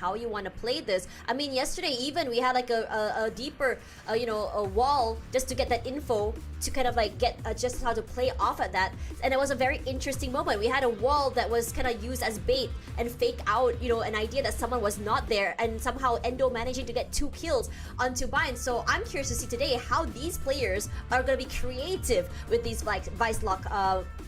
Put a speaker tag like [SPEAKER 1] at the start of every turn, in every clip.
[SPEAKER 1] how you want to play this. I mean, yesterday even we had like a deeper, you know, a wall just to get that info to kind of like get just how to play off at that. And it was a very interesting moment. We had a wall that was kind of used as bait and fake out, you know, an idea that someone was not there, and somehow Endo managing to get 2 kills onto Bind. So I'm curious to see today how these players are going to be creative with these like Vice Lock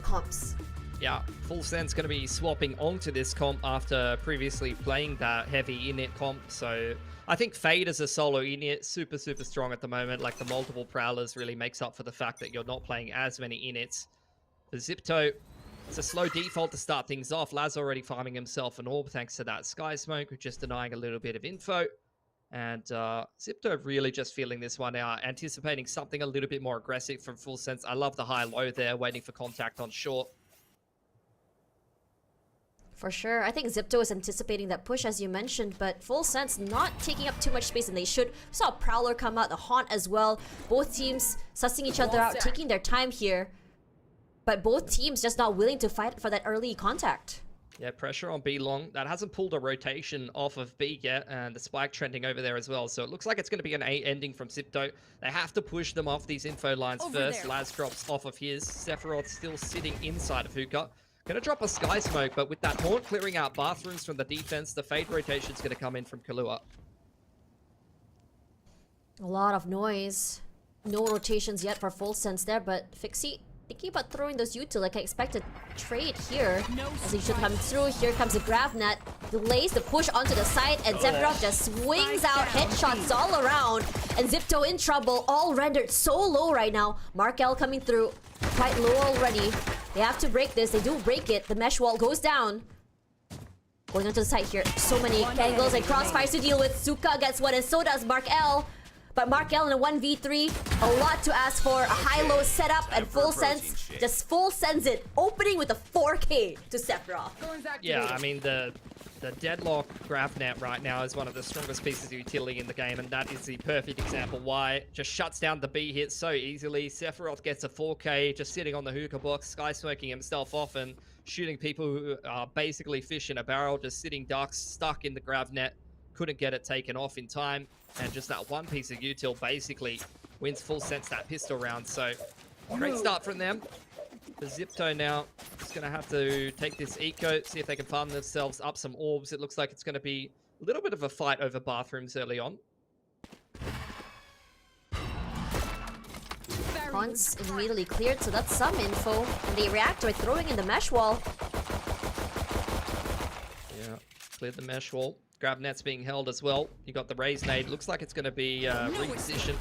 [SPEAKER 1] comps.
[SPEAKER 2] Yeah, Full Send's going to be swapping onto this comp after previously playing that heavy init comp. So I think Fade as a solo init, super strong at the moment. Like the multiple Prowlers really makes up for the fact that you're not playing as many inits. For Zipto, it's a slow default to start things off. Laz already farming himself an orb thanks to that Sky Smoke, just denying a little bit of info. And Zipto really just feeling this one out, anticipating something a little bit more aggressive from Full Sense. I love the high-low there, waiting for contact on short.
[SPEAKER 1] For sure. I think Zipto is anticipating that push, as you mentioned, but Full Sense not taking up too much space, and they should. We saw Prowler come out, the Haunt as well. Both teams sussing each other out, taking their time here. But both teams just not willing to fight for that early contact.
[SPEAKER 2] Yeah, pressure on B long. That hasn't pulled a rotation off of B yet, and the spike trending over there as well. So it looks like it's going to be an A ending from Zipto. They have to push them off these info lines first. Laz drops off of his. Sephiroth still sitting inside of Hookah. Gonna drop a Sky Smoke, but with that Haunt clearing out bathrooms from the defense, the Fade rotation's gonna come in from Kahlua.
[SPEAKER 1] A lot of noise. No rotations yet for Full Sense there, but Fixie thinking about throwing those util, like I expected trade here. As he should come through. Here comes the Gravnet. Delays the push onto the side, and Sephiroth just swings out headshots all around. And Zipto in trouble, all rendered so low right now. Markel coming through, quite low already. They have to break this. They do break it. The mesh wall goes down. Going onto the side here. So many angles and crossfires to deal with. Suka gets one, and so does Markel. But Markel in a 1v3, a lot to ask for. A high-low setup, and Full Sense just full sends it. Opening with a 4K to Sephiroth.
[SPEAKER 2] Yeah, I mean, the Deadlock Gravnet right now is one of the strongest pieces of utility in the game, and that is the perfect example why it just shuts down the B hit so easily. Sephiroth gets a 4K just sitting on the hookah box, Sky Smoking himself off and shooting people who are basically fish in a barrel, just sitting ducks, stuck in the Gravnet. Couldn't get it taken off in time, and just that one piece of util basically wins Full Sense that pistol round. So great start from them. For Zipto now, just going to have to take this eco, see if they can farm themselves up some orbs. It looks like it's going to be a little bit of a fight over bathrooms early on.
[SPEAKER 1] Haunts immediately cleared, so that's some info. And they react by throwing in the mesh wall.
[SPEAKER 2] Yeah, cleared the mesh wall. Gravnet's being held as well. You got the raise nade. Looks like it's going to be repositioned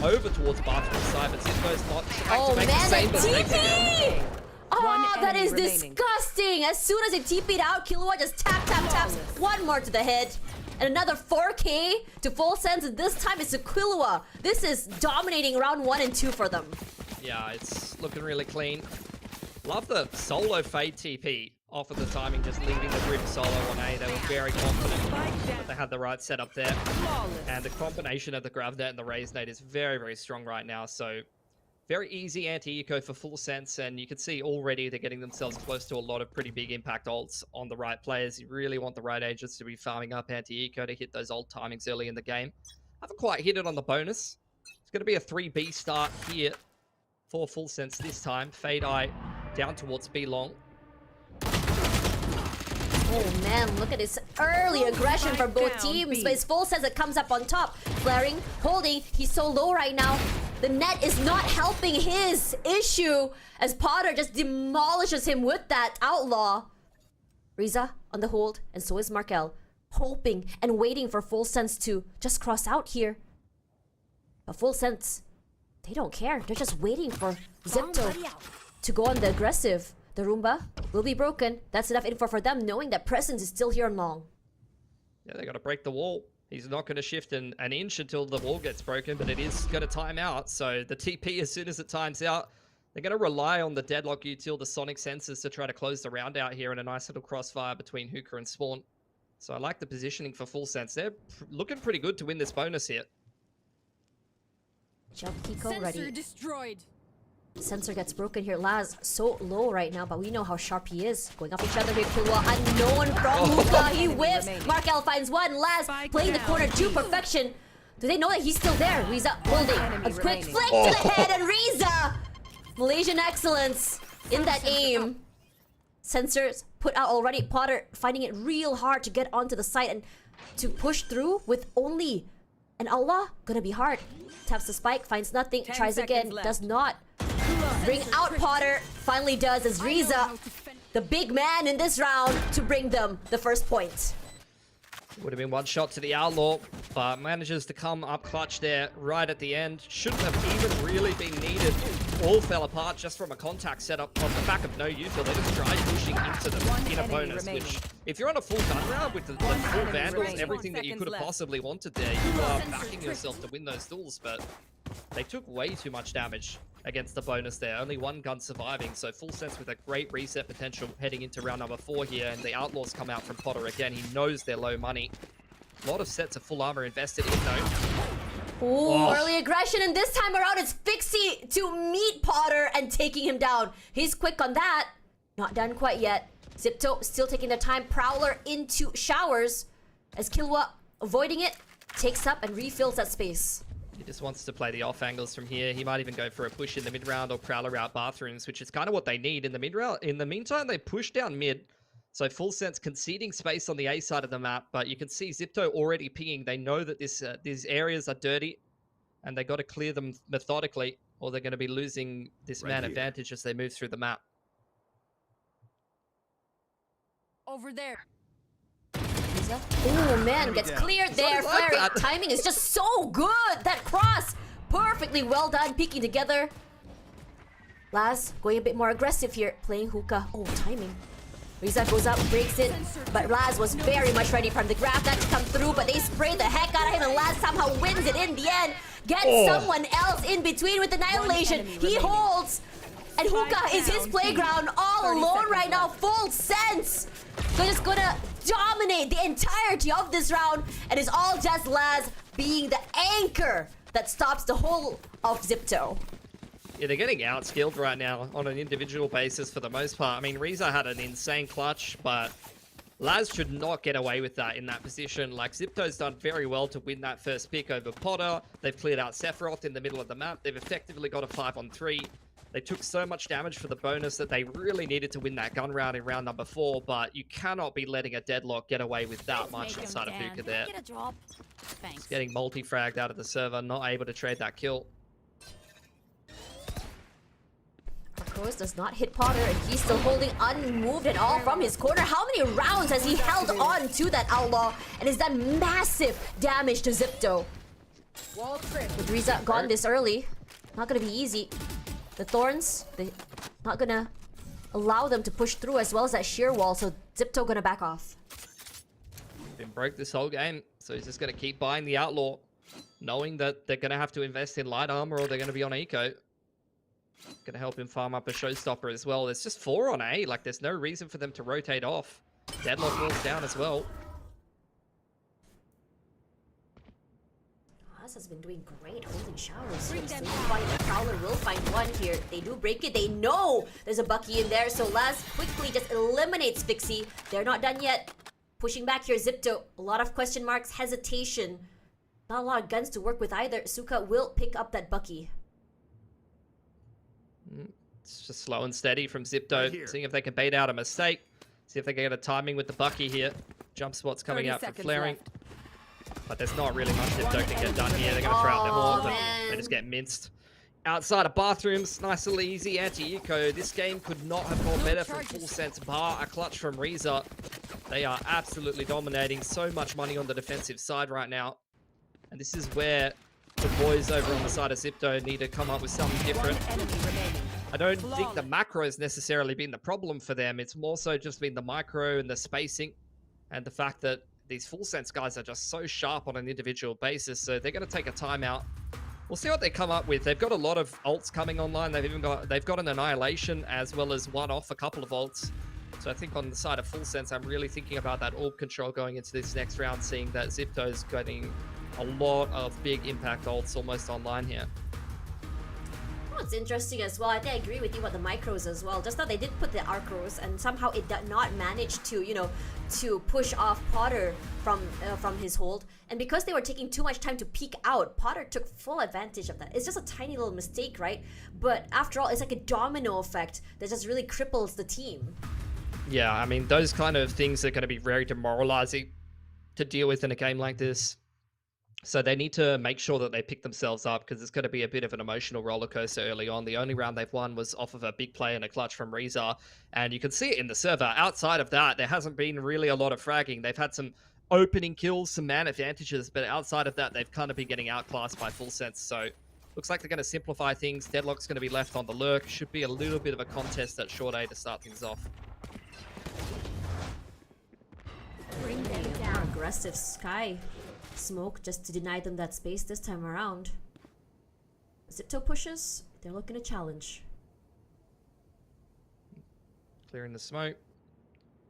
[SPEAKER 2] over towards bathroom side, but Zipto's not trying to make the same mistake again.
[SPEAKER 1] Oh, that is disgusting! As soon as it TP'd out, Killua just taps. One more to the head. And another 4K to Full Sense, and this time it's to Killua. This is dominating round 1 and 2 for them.
[SPEAKER 2] Yeah, it's looking really clean. Love the solo Fade TP off of the timing, just leaving the grid solo on A. They were very confident that they had the right setup there. And the combination of the Gravnet and the Raise Nade is very strong right now. So very easy anti-eco for Full Sense, and you can see already they're getting themselves close to a lot of pretty big impact ults on the right players. You really want the right agents to be farming up anti-eco to hit those ult timings early in the game. Haven't quite hit it on the bonus. It's going to be a 3B start here for Full Sense this time. Fade Eye down towards B long.
[SPEAKER 1] Oh man, look at this early aggression from both teams. But it's Full Sense that comes up on top. Flaring, holding, he's so low right now. The net is not helping his issue as Potter just demolishes him with that Outlaw. Riza on the hold, and so is Markel, hoping and waiting for Full Sense to just cross out here. But Full Sense, they don't care. They're just waiting for Zipto to go on the aggressive. The Roomba will be broken. That's enough info for them, knowing that Presence is still here on long.
[SPEAKER 2] Yeah, they got to break the wall. He's not going to shift an inch until the wall gets broken, but it is going to time out. So the TP, as soon as it times out, they're going to rely on the Deadlock util, the Sonic Sensors, to try to close the round out here in a nice little crossfire between Hookah and Spawn. So I like the positioning for Full Sense. They're looking pretty good to win this bonus here.
[SPEAKER 1] Jump Kiko ready.
[SPEAKER 3] Destroyed.
[SPEAKER 1] Sensor gets broken here. Laz so low right now, but we know how sharp he is. Going off each other here. Killua unknown from Hookah. He whips. Markel finds one. Laz playing the corner to perfection. Do they know that he's still there? Riza holding. A quick flick to the head, and Riza! Malaysian excellence in that aim. Sensors put out already. Potter finding it real hard to get onto the site and to push through with only an Allah. Gonna be hard. Taps the spike, finds nothing, tries again, does not. Bring out Potter, finally does as Riza, the big man in this round, to bring them the first point.
[SPEAKER 2] Would have been one shot to the Outlaw, but manages to come up clutch there right at the end. Shouldn't have even really been needed. All fell apart just from a contact setup on the back of no util. They just tried pushing into the inner bonus, which, if you're on a full gun round with the full Vandals, everything that you could have possibly wanted there, you are backing yourself to win those duels, but they took way too much damage against the bonus there. Only one gun surviving, so Full Sense with a great reset potential heading into round number 4 here, and the Outlaws come out from Potter again. He knows they're low money. A lot of sets of full armor invested in though.
[SPEAKER 1] Ooh, early aggression, and this time around it's Fixie to meet Potter and taking him down. He's quick on that. Not done quite yet. Zipto still taking their time. Prowler into showers as Killua, avoiding it, takes up and refills that space.
[SPEAKER 2] He just wants to play the off angles from here. He might even go for a push in the mid round or Prowler out bathrooms, which is kind of what they need in the mid round. In the meantime, they push down mid. So Full Sense conceding space on the A side of the map, but you can see Zipto already pinging. They know that these areas are dirty, and they got to clear them methodically, or they're going to be losing this man advantage as they move through the map.
[SPEAKER 3] Over there.
[SPEAKER 1] Oh man, gets cleared there. Flurry timing is just so good. That cross, perfectly well done, peeking together. Laz going a bit more aggressive here, playing hookah. Oh, timing. Riza goes up, breaks it, but Laz was very much ready from the grab that to come through, but they sprayed the heck out of him, and Laz somehow wins it in the end. Gets someone else in between with Annihilation. He holds, and hookah is his playground all alone right now. Full Sense. They're just gonna dominate the entirety of this round, and it's all just Laz being the anchor that stops the whole of Zipto.
[SPEAKER 2] Yeah, they're getting outskilled right now on an individual basis for the most part. I mean, Riza had an insane clutch, but Laz should not get away with that in that position. Like, Zipto's done very well to win that first pick over Potter. They've cleared out Sephiroth in the middle of the map. They've effectively got a 5-on-3. They took so much damage for the bonus that they really needed to win that gun round in round number 4, but you cannot be letting a deadlock get away with that much outside of Hookah there. He's getting multi-fragged out of the server, not able to trade that kill.
[SPEAKER 1] Marcos does not hit Potter, and he's still holding unmoved at all from his corner. How many rounds has he held on to that Outlaw and has done massive damage to Zipto? With Riza gone this early, not gonna be easy. The Thorns, they're not gonna allow them to push through, as well as that sheer wall, so Zipto gonna back off.
[SPEAKER 2] Been broke this whole game, so he's just gonna keep buying the Outlaw, knowing that they're gonna have to invest in light armor or they're gonna be on eco. Gonna help him farm up a showstopper as well. There's just 4 on A, like there's no reason for them to rotate off. Deadlock walls down as well.
[SPEAKER 1] Has been doing great holding showers. Prowler will find one here. They do break it. They know there's a Bucky in there, so Laz quickly just eliminates Fixie. They're not done yet. Pushing back here, Zipto. A lot of question marks, hesitation. Not a lot of guns to work with either. Suka will pick up that Bucky.
[SPEAKER 2] It's just slow and steady from Zipto, seeing if they can bait out a mistake. See if they can get a timing with the Bucky here. Jump spots coming out for flaring. But there's not really much Zipto can get done here. They're going to throw out their wall, but they just get minced. Outside of bathrooms, nice little easy anti-eco. This game could not have gone better from Full Sense, bar a clutch from Riza. They are absolutely dominating. So much money on the defensive side right now. And this is where the boys over on the side of Zipto need to come up with something different. I don't think the macro has necessarily been the problem for them. It's more so just been the micro and the spacing and the fact that these Full Sense guys are just so sharp on an individual basis, so they're going to take a timeout. We'll see what they come up with. They've got a lot of ults coming online. They've got an Annihilation as well as one off a couple of ults. So I think on the side of Full Sense, I'm really thinking about that orb control going into this next round, seeing that Zipto's getting a lot of big impact ults almost online here.
[SPEAKER 1] what's interesting as well? I think I agree with you about the micros as well. Just now they did put the arcros, and somehow it did not manage to, you know, to push off Potter from his hold. And because they were taking too much time to peek out, Potter took full advantage of that. It's just a tiny little mistake, right? But after all, it's like a domino effect that just really cripples the team.
[SPEAKER 2] Yeah, I mean, those kind of things are going to be very demoralizing to deal with in a game like this. So they need to make sure that they pick themselves up, because it's going to be a bit of an emotional roller coaster early on. The only round they've won was off of a big play and a clutch from Reza, and you can see it in the server. Outside of that, there hasn't been really a lot of fragging. They've had some opening kills, some man advantages, but outside of that, they've kind of been getting outclassed by Full Sense. So looks like they're going to simplify things. Deadlock's going to be left on the lurk. Should be a little bit of a contest at short A to start things off.
[SPEAKER 1] Bring them down. Aggressive Sky smoke just to deny them that space this time around. Zipto pushes. They're looking to challenge.
[SPEAKER 2] Clearing the smoke.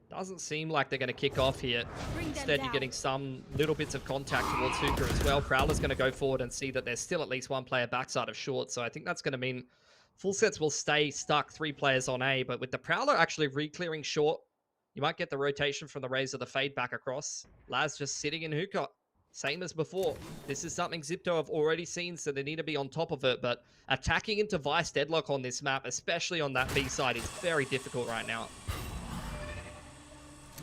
[SPEAKER 2] Doesn't seem like they're going to kick off here. Instead, you're getting some little bits of contact towards Hookah as well. Prowler's going to go forward and see that there's still at least one player backside of short. So I think that's going to mean Full Sets will stay stuck 3 players on A. But with the Prowler actually re-clearing short, you might get the rotation from the Razor, the fade back across. Laz just sitting in Hookah. Same as before. This is something Zipto have already seen, so they need to be on top of it. But attacking into Vice Deadlock on this map, especially on that B side, is very difficult right now.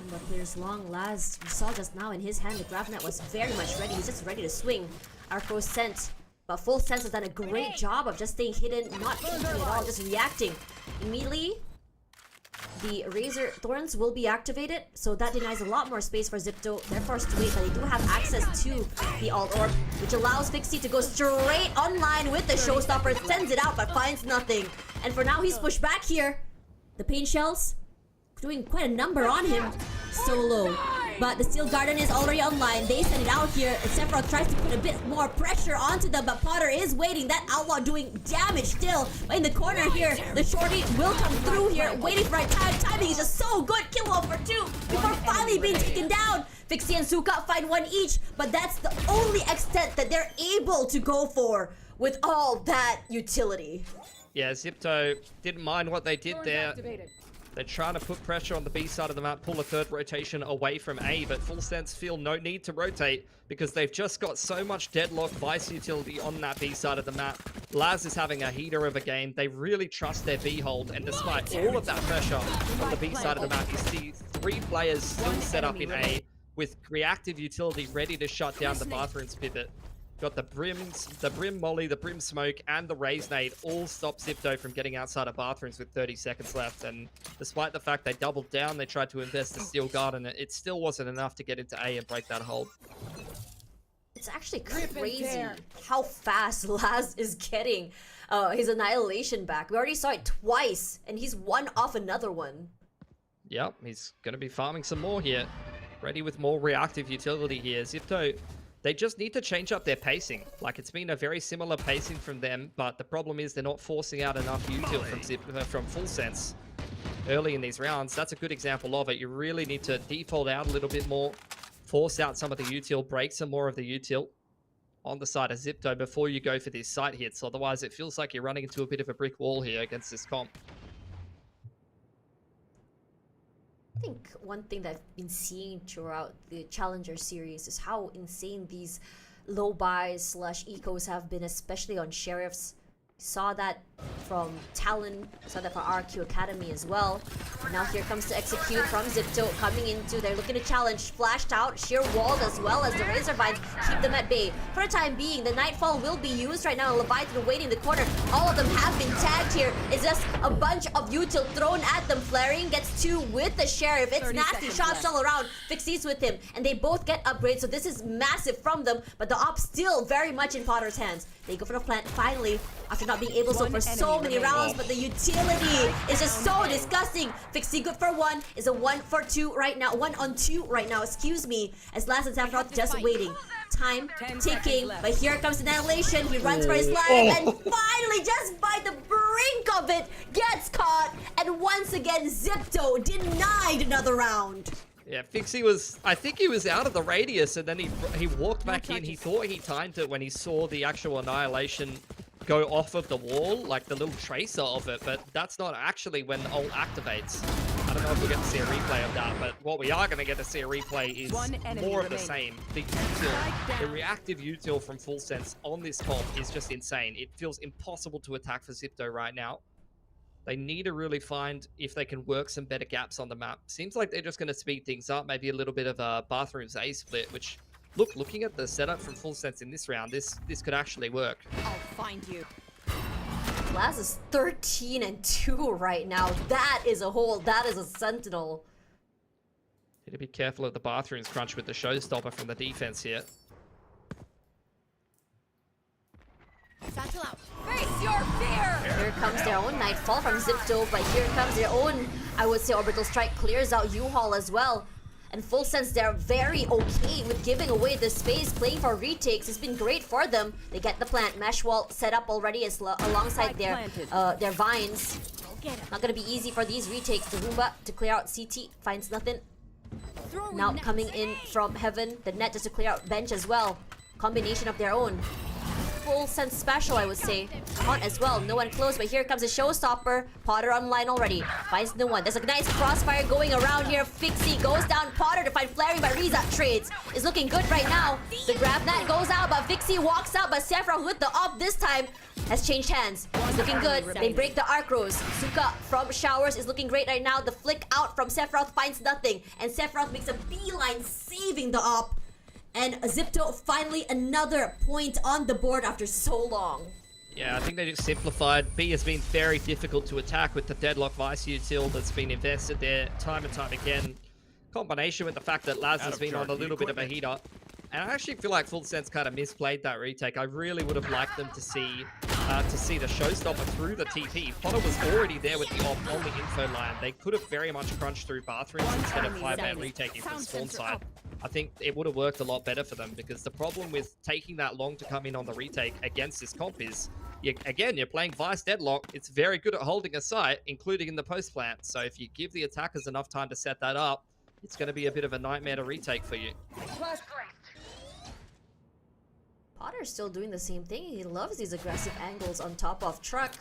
[SPEAKER 1] And the clears long. Laz, we saw just now in his hand, the GravNet was very much ready. He's just ready to swing. Arco sent, but Full Sense has done a great job of just staying hidden, not peeking at all, just reacting. Immediately, the Razor Thorns will be activated, so that denies a lot more space for Zipto. They're forced to wait, but they do have access to the Alt Orb, which allows Fixie to go straight online with the Showstopper, sends it out, but finds nothing. And for now, he's pushed back here. The Pain Shells doing quite a number on him solo. But the Steel Garden is already online. They send it out here. And Sephiroth tries to put a bit more pressure onto them, but Potter is waiting. That Outlaw doing damage still. But in the corner here, the Shorty will come through here, waiting for right time. Timing is just so good. Kill over 2 before finally being taken down. Fixie and Suka find 1 each, but that's the only extent that they're able to go for with all that utility.
[SPEAKER 2] Yeah, Zipto didn't mind what they did there. They're trying to put pressure on the B side of the map, pull a third rotation away from A, but Full Sense feel no need to rotate because they've just got so much Deadlock Vice utility on that B side of the map. Laz is having a heater of a game. They really trust their B hold, and despite all of that pressure on the B side of the map, you see 3 players still set up in A with reactive utility ready to shut down the Bathrooms pivot. Got the Brim Molly, the Brim Smoke, and the Raise Nade all stop Zipto from getting outside of Bathrooms with 30 seconds left. And despite the fact they doubled down, they tried to invest the Steel Garden. It still wasn't enough to get into A and break that hold.
[SPEAKER 1] It's actually crazy how fast Laz is getting his Annihilation back. We already saw it twice, and he's one off another one.
[SPEAKER 2] Yep, he's going to be farming some more here. Ready with more reactive utility here. Zipto, they just need to change up their pacing. Like, it's been a very similar pacing from them, but the problem is they're not forcing out enough util from Full Sense early in these rounds. That's a good example of it. You really need to default out a little bit more, force out some of the util, break some more of the util on the side of Zipto before you go for these site hits. Otherwise, it feels like you're running into a bit of a brick wall here against this comp.
[SPEAKER 1] I think one thing that I've been seeing throughout the Challenger series is how insane these low buys / ecos have been, especially on Sheriffs. Saw that from Talon, saw that from RQ Academy as well. And now here comes to execute from Zipto coming into, they're looking to challenge, flashed out, sheer walled as well as the Razor Vines keep them at bay. For the time being, the Nightfall will be used right now. Leviathan waiting in the corner. All of them have been tagged here. It's just a bunch of util thrown at them. Flaring gets 2 with the Sheriff. It's nasty shots all around. Fixie's with him, and they both get upgrades, so this is massive from them, but the op still very much in Potter's hands. They go for the plant finally, after not being able to for so many rounds, but the utility is just so disgusting. Fixie good for 1, is a 1 for 2 right now. 1 on 2 right now, excuse me. As Last and Sephiroth just waiting. Time ticking, but here comes the Annihilation. He runs for his life, and finally, just by the brink of it, gets caught. And once again, Zipto denied another round.
[SPEAKER 2] Yeah, Fixie was, I think he was out of the radius, and then he walked back in. He thought he timed it when he saw the actual Annihilation go off of the wall, like the little tracer of it, but that's not actually when ult activates. I don't know if we'll get to see a replay of that, but what we are going to get to see a replay is more of the same. The util, the reactive util from Full Sense on this comp is just insane. It feels impossible to attack for Zipto right now. They need to really find if they can work some better gaps on the map. Seems like they're just going to speed things up, maybe a little bit of a Bathrooms A split, which, look, looking at the setup from Full Sense in this round, this could actually work.
[SPEAKER 3] I'll find you.
[SPEAKER 1] Laz is 13-2 right now. That is a hole. That is a sentinel.
[SPEAKER 2] Need to be careful of the Bathrooms crunch with the showstopper from the defense here.
[SPEAKER 3] Satchel out. Face your fear!
[SPEAKER 1] Here comes their own Nightfall from Zipto, but here comes their own, I would say, Orbital Strike clears out U-Haul as well. And Full Sense, they're very okay with giving away the space, playing for retakes. It's been great for them. They get the plant. Mesh wall set up already as alongside their vines. Not gonna be easy for these retakes. The Roomba to clear out CT, finds nothing. Now coming in from Heaven, the net just to clear out Bench as well. Combination of their own. Full Sense special, I would say. Haunt as well, no one close, but here comes a showstopper. Potter online already, finds no one. There's a nice crossfire going around here. Fixie goes down Potter to find Flaring, but Riza trades. Is looking good right now. The grab net goes out, but Fixie walks out, but Sephiroth with the op this time has changed hands. It's looking good. They break the arc rows. Suka from Showers is looking great right now. The flick out from Sephiroth finds nothing, and Sephiroth makes a beeline, saving the op. And Zipto finally another point on the board after so long.
[SPEAKER 2] Yeah, I think they just simplified. B has been very difficult to attack with the Deadlock Vice util that's been invested there time and time again. Combination with the fact that Laz has been on a little bit of a heater. And I actually feel like Full Sense kind of misplayed that retake. I really would have liked them to see the showstopper through the TP. Potter was already there with the op on the info line. They could have very much crunched through Bathrooms instead of 5-man retaking from spawn side. I think it would have worked a lot better for them, because the problem with taking that long to come in on the retake against this comp is, again, you're playing Vice Deadlock. It's very good at holding a site, including in the post plant. So if you give the attackers enough time to set that up, it's going to be a bit of a nightmare to retake for you.
[SPEAKER 1] Potter's still doing the same thing. He loves these aggressive angles on top of truck.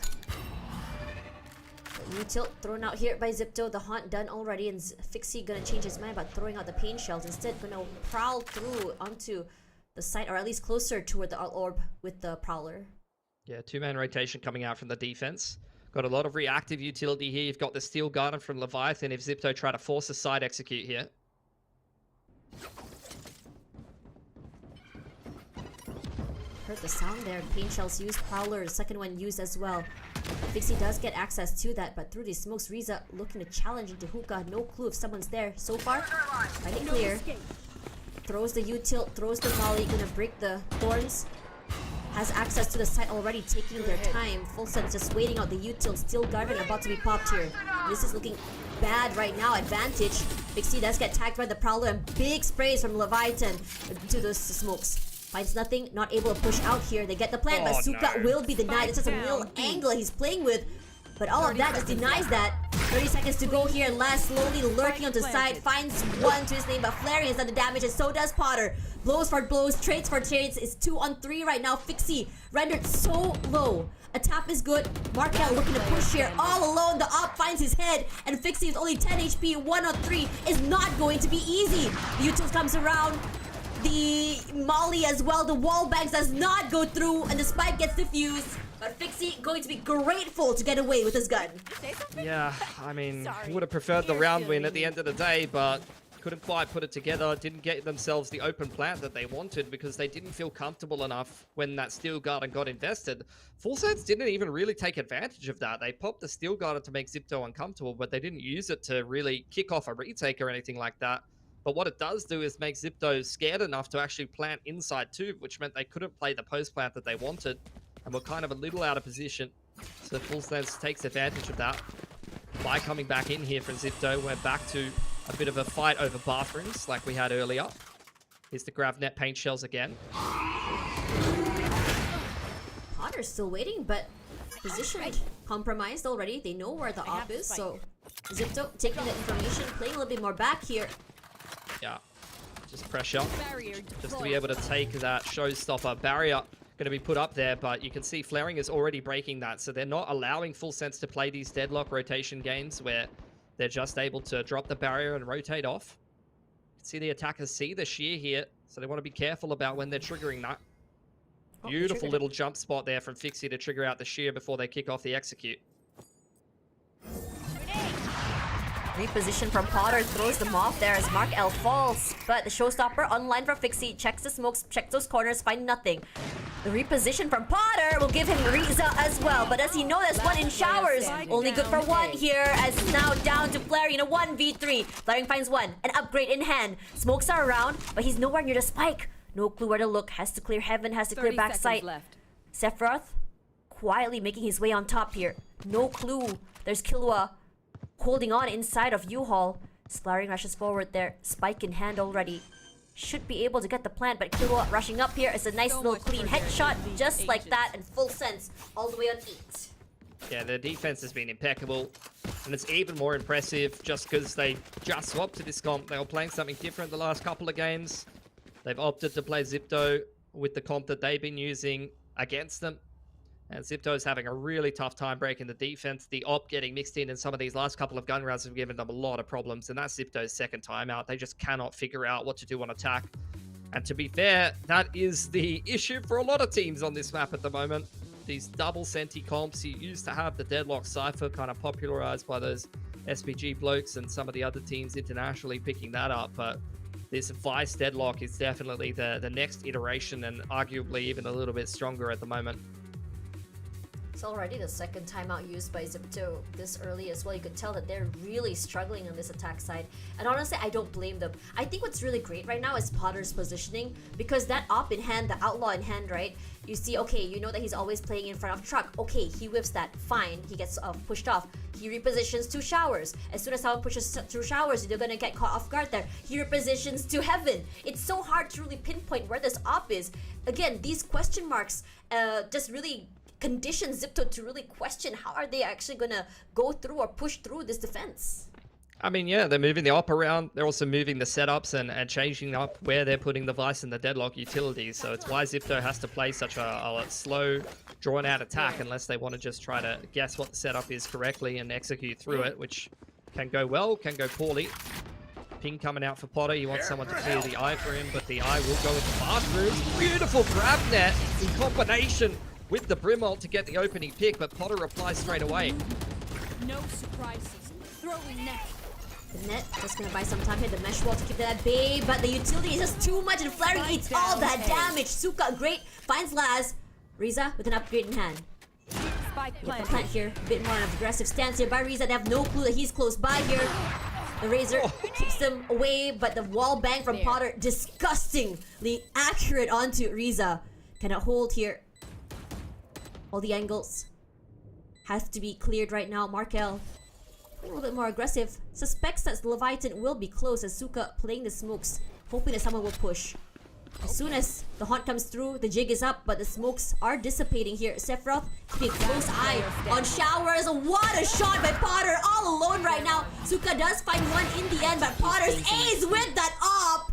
[SPEAKER 1] Util thrown out here by Zipto. The haunt done already, and Fixie gonna change his mind about throwing out the pain shells. Instead, gonna prowl through onto the site, or at least closer toward the orb with the prowler.
[SPEAKER 2] Yeah, two-man rotation coming out from the defense. Got a lot of reactive utility here. You've got the Steel Garden from Leviathan if Zipto try to force a side execute here.
[SPEAKER 1] Heard the sound there. Pain shells used, prowler, second one used as well. Fixie does get access to that, but through these smokes, Riza looking to challenge into hookah. No clue if someone's there so far. Find it clear. Throws the util, throws the volley, gonna break the thorns. Has access to the site already, taking their time. Full Sense just waiting out the util. Steel Garden about to be popped here. This is looking bad right now. Advantage. Fixie does get tagged by the prowler, and big sprays from Leviathan to those smokes. Finds nothing, not able to push out here. They get the plant, but Suka will be denied. It's just a real angle he's playing with. But all of that just denies that. 30 seconds to go here, and Laz slowly lurking onto the side. Finds one to his name, but Flaring has done the damage, and so does Potter. Blows for blows, trades for trades. It's 2-on-3 right now. Fixie rendered so low. A tap is good. Markel looking to push here all alone. The op finds his head, and Fixie is only 10 HP. 1-on-3 is not going to be easy. The util comes around. The Molly as well, the wall bangs does not go through, and the spike gets defused. But Fixie going to be grateful to get away with his gun.
[SPEAKER 2] Yeah, I mean, would have preferred the round win at the end of the day, but couldn't quite put it together. Didn't get themselves the open plant that they wanted because they didn't feel comfortable enough when that Steel Garden got invested. Full Sense didn't even really take advantage of that. They popped the Steel Garden to make Zipto uncomfortable, but they didn't use it to really kick off a retake or anything like that. But what it does do is make Zipto scared enough to actually plant inside too, which meant they couldn't play the post plant that they wanted, and were kind of a little out of position. So Full Sense takes advantage of that by coming back in here from Zipto. We're back to a bit of a fight over bathrooms like we had earlier. Here's the Gravnet paint shells again.
[SPEAKER 1] Potter's still waiting, but positioned, compromised already. They know where the op is, so Zipto taking the information, playing a little bit more back here.
[SPEAKER 2] Yeah, just pressure, just to be able to take that showstopper. Barrier going to be put up there, but you can see Flaring is already breaking that, so they're not allowing Full Sense to play these deadlock rotation games where they're just able to drop the barrier and rotate off. You can see the attackers see the shear here, so they want to be careful about when they're triggering that. Beautiful little jump spot there from Fixie to trigger out the shear before they kick off the execute.
[SPEAKER 1] Reposition from Potter throws them off there as Mark L falls. But the showstopper online for Fixie, checks the smokes, checks those corners, find nothing. The reposition from Potter will give him Riza as well. But does he know this one in showers? Only good for one here as it's now down to Flaring in a 1v3. Flaring finds one, an upgrade in hand. Smokes are around, but he's nowhere near the spike. No clue where to look. Has to clear heaven, has to clear backside. Sephiroth quietly making his way on top here. No clue. There's Killua holding on inside of U-Haul. Flaring rushes forward there. Spike in hand already. Should be able to get the plant, but Killua rushing up here is a nice little clean headshot. Just like that, and Full Sense all the way on 8.
[SPEAKER 2] Yeah, their defense has been impeccable. And it's even more impressive just because they just swapped to this comp. They were playing something different the last couple of games. They've opted to play Zipto with the comp that they've been using against them. And Zipto's having a really tough time breaking the defense. The op getting mixed in some of these last couple of gun rounds have given them a lot of problems. And that's Zipto's second timeout. They just cannot figure out what to do on attack. And to be fair, that is the issue for a lot of teams on this map at the moment. These double Senti comps, you used to have the Deadlock Cypher kind of popularized by those SPG blokes and some of the other teams internationally picking that up. But this Vice Deadlock is definitely the next iteration and arguably even a little bit stronger at the moment.
[SPEAKER 1] It's already the second timeout used by Zipto this early as well. You could tell that they're really struggling on this attack side. And honestly, I don't blame them. I think what's really great right now is Potter's positioning, because that op in hand, the outlaw in hand, right? You see, okay, you know that he's always playing in front of truck. Okay, he whiffs that. Fine, he gets pushed off. He repositions to showers. As soon as someone pushes through showers, they're gonna get caught off guard there. He repositions to heaven. It's so hard to really pinpoint where this op is. Again, these question marks just really condition Zipto to really question how are they actually gonna go through or push through this defense.
[SPEAKER 2] I mean, yeah, they're moving the op around. They're also moving the setups and changing up where they're putting the Vice and the Deadlock utilities. So it's why Zipto has to play such a slow, drawn-out attack unless they want to just try to guess what the setup is correctly and execute through it, which can go well, can go poorly. Ping coming out for Potter. He wants someone to clear the eye for him, but the eye will go into bathrooms. Beautiful grab net in combination with the Brim ult to get the opening pick, but Potter replies straight away.
[SPEAKER 3] No surprises. Throwing net.
[SPEAKER 1] The net just gonna buy some time here. The mesh wall to keep that at bay, but the utility is just too much, and Flaring eats all that damage. Suka, great, finds Laz. Riza with an upgrade in hand.
[SPEAKER 3] Spike
[SPEAKER 1] Plant here, a bit more of an aggressive stance here by Riza. They have no clue that he's close by here. The Razor keeps them away, but the wall bang from Potter disgustingly accurate onto Riza. Cannot hold here. All the angles have to be cleared right now. Markel a little bit more aggressive. Suspects that Leviathan will be close as Suka playing the smokes, hoping that someone will push. As soon as the haunt comes through, the jig is up, but the smokes are dissipating here. Sephiroth keeping a close eye on showers. What a shot by Potter, all alone right now. Suka does find one in the end, but Potter's ace with that op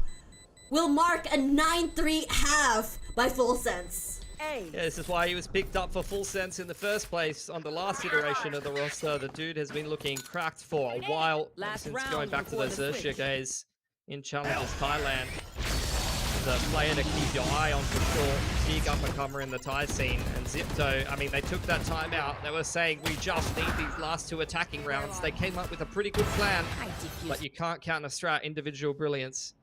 [SPEAKER 1] will mark a 9-3 half by Full Sense.
[SPEAKER 2] Yeah, this is why he was picked up for Full Sense in the first place on the last iteration of the roster. The dude has been looking cracked for a while, since going back to those Xerxia days in Challengers Thailand. The player to keep your eye on for sure. Big up-and-comer in the Thai scene. And Zipto, I mean, they took that time out. They were saying, we just need these last two attacking rounds. They came up with a pretty good plan, but you can't counter-strat individual brilliance.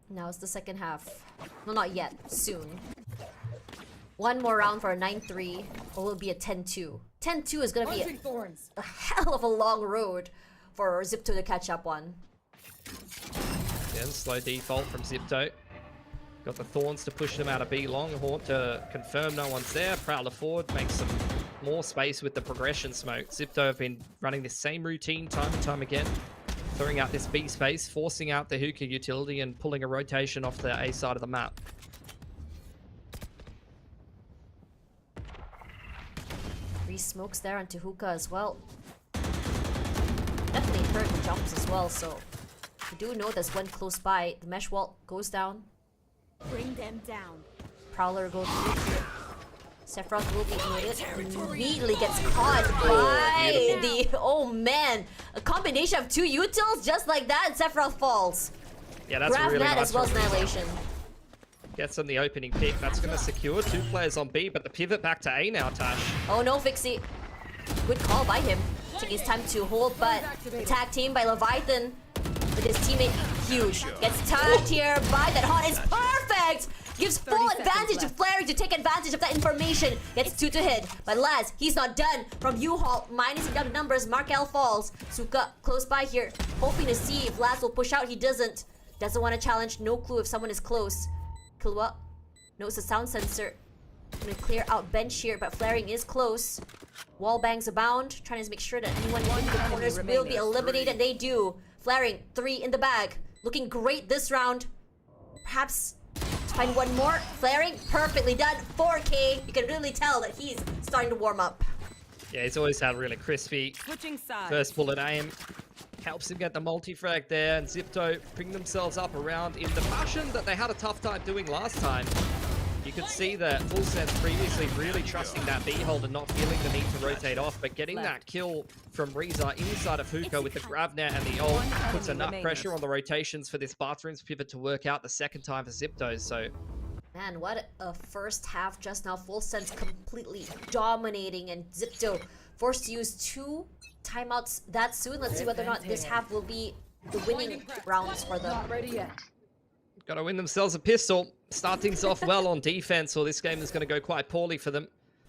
[SPEAKER 1] Now it's the second half. No, not yet. Soon. One more round for a 9-3. Or will it be a 10-2? 10-2 is gonna be a hell of a long road for Zipto to catch up on.
[SPEAKER 2] Again, slow default from Zipto. Got the Thorns to push them out of B long. Haunt to confirm no one's there. Prowler forward makes some more space with the progression smoke. Zipto have been running the same routine time and time again. Throwing out this B space, forcing out the hookah utility and pulling a rotation off the A side of the map.
[SPEAKER 1] 3 smokes there onto hookah as well. Definitely hurt the jumps as well, so do know there's one close by. The mesh wall goes down.
[SPEAKER 3] Bring them down.
[SPEAKER 1] Prowler goes through here. Sephiroth will be noted. Immediately gets caught by the... Oh man! A combination of 2 utils just like that, and Sephiroth falls.
[SPEAKER 2] Yeah, that's
[SPEAKER 1] Grab
[SPEAKER 2] really
[SPEAKER 1] that
[SPEAKER 2] nice.
[SPEAKER 1] as well as Annihilation.
[SPEAKER 2] Gets on the opening pick. That's going to secure 2 players on B, but the pivot back to A now, Tash.
[SPEAKER 1] Oh no, Fixie. Good call by him. Taking his time to hold, but tag team by Leviathan with his teammate. Huge. Gets tagged here by that haunt. It's perfect! Gives full advantage to Flaring to take advantage of that information. Gets 2 to hit. But Laz, he's not done. From U-Haul, minusing down the numbers. Markel falls. Suka close by here, hoping to see if Laz will push out. He doesn't. Doesn't want to challenge. No clue if someone is close. Killua knows the sound sensor. Gonna clear out bench here, but Flaring is close. Wall bangs abound, trying to make sure that anyone in the corners will be eliminated. They do. Flaring, 3 in the bag. Looking great this round. Perhaps to find one more. Flaring, perfectly done. 4K. You can really tell that he's starting to warm up.
[SPEAKER 2] Yeah, he's always had really crispy
[SPEAKER 3] Switching sides.
[SPEAKER 2] first bullet aim. Helps him get the multi-frag there, and Zipto bring themselves up around in the fashion that they had a tough time doing last time. You could see that Full Sense previously really trusting that B hold and not feeling the need to rotate off, but getting that kill from Reza inside of Hookah with the grab net and the ult puts enough pressure on the rotations for this Bathrooms pivot to work out the second time for Zipto, so...
[SPEAKER 1] Man, what a first half just now. Full Sense completely dominating, and Zipto forced to use 2 timeouts that soon. Let's see whether or not this half will be the winning rounds for them.
[SPEAKER 3] Not ready yet.
[SPEAKER 2] Gotta win themselves a pistol. Start things off well on defense, or this game is going to go quite poorly for them.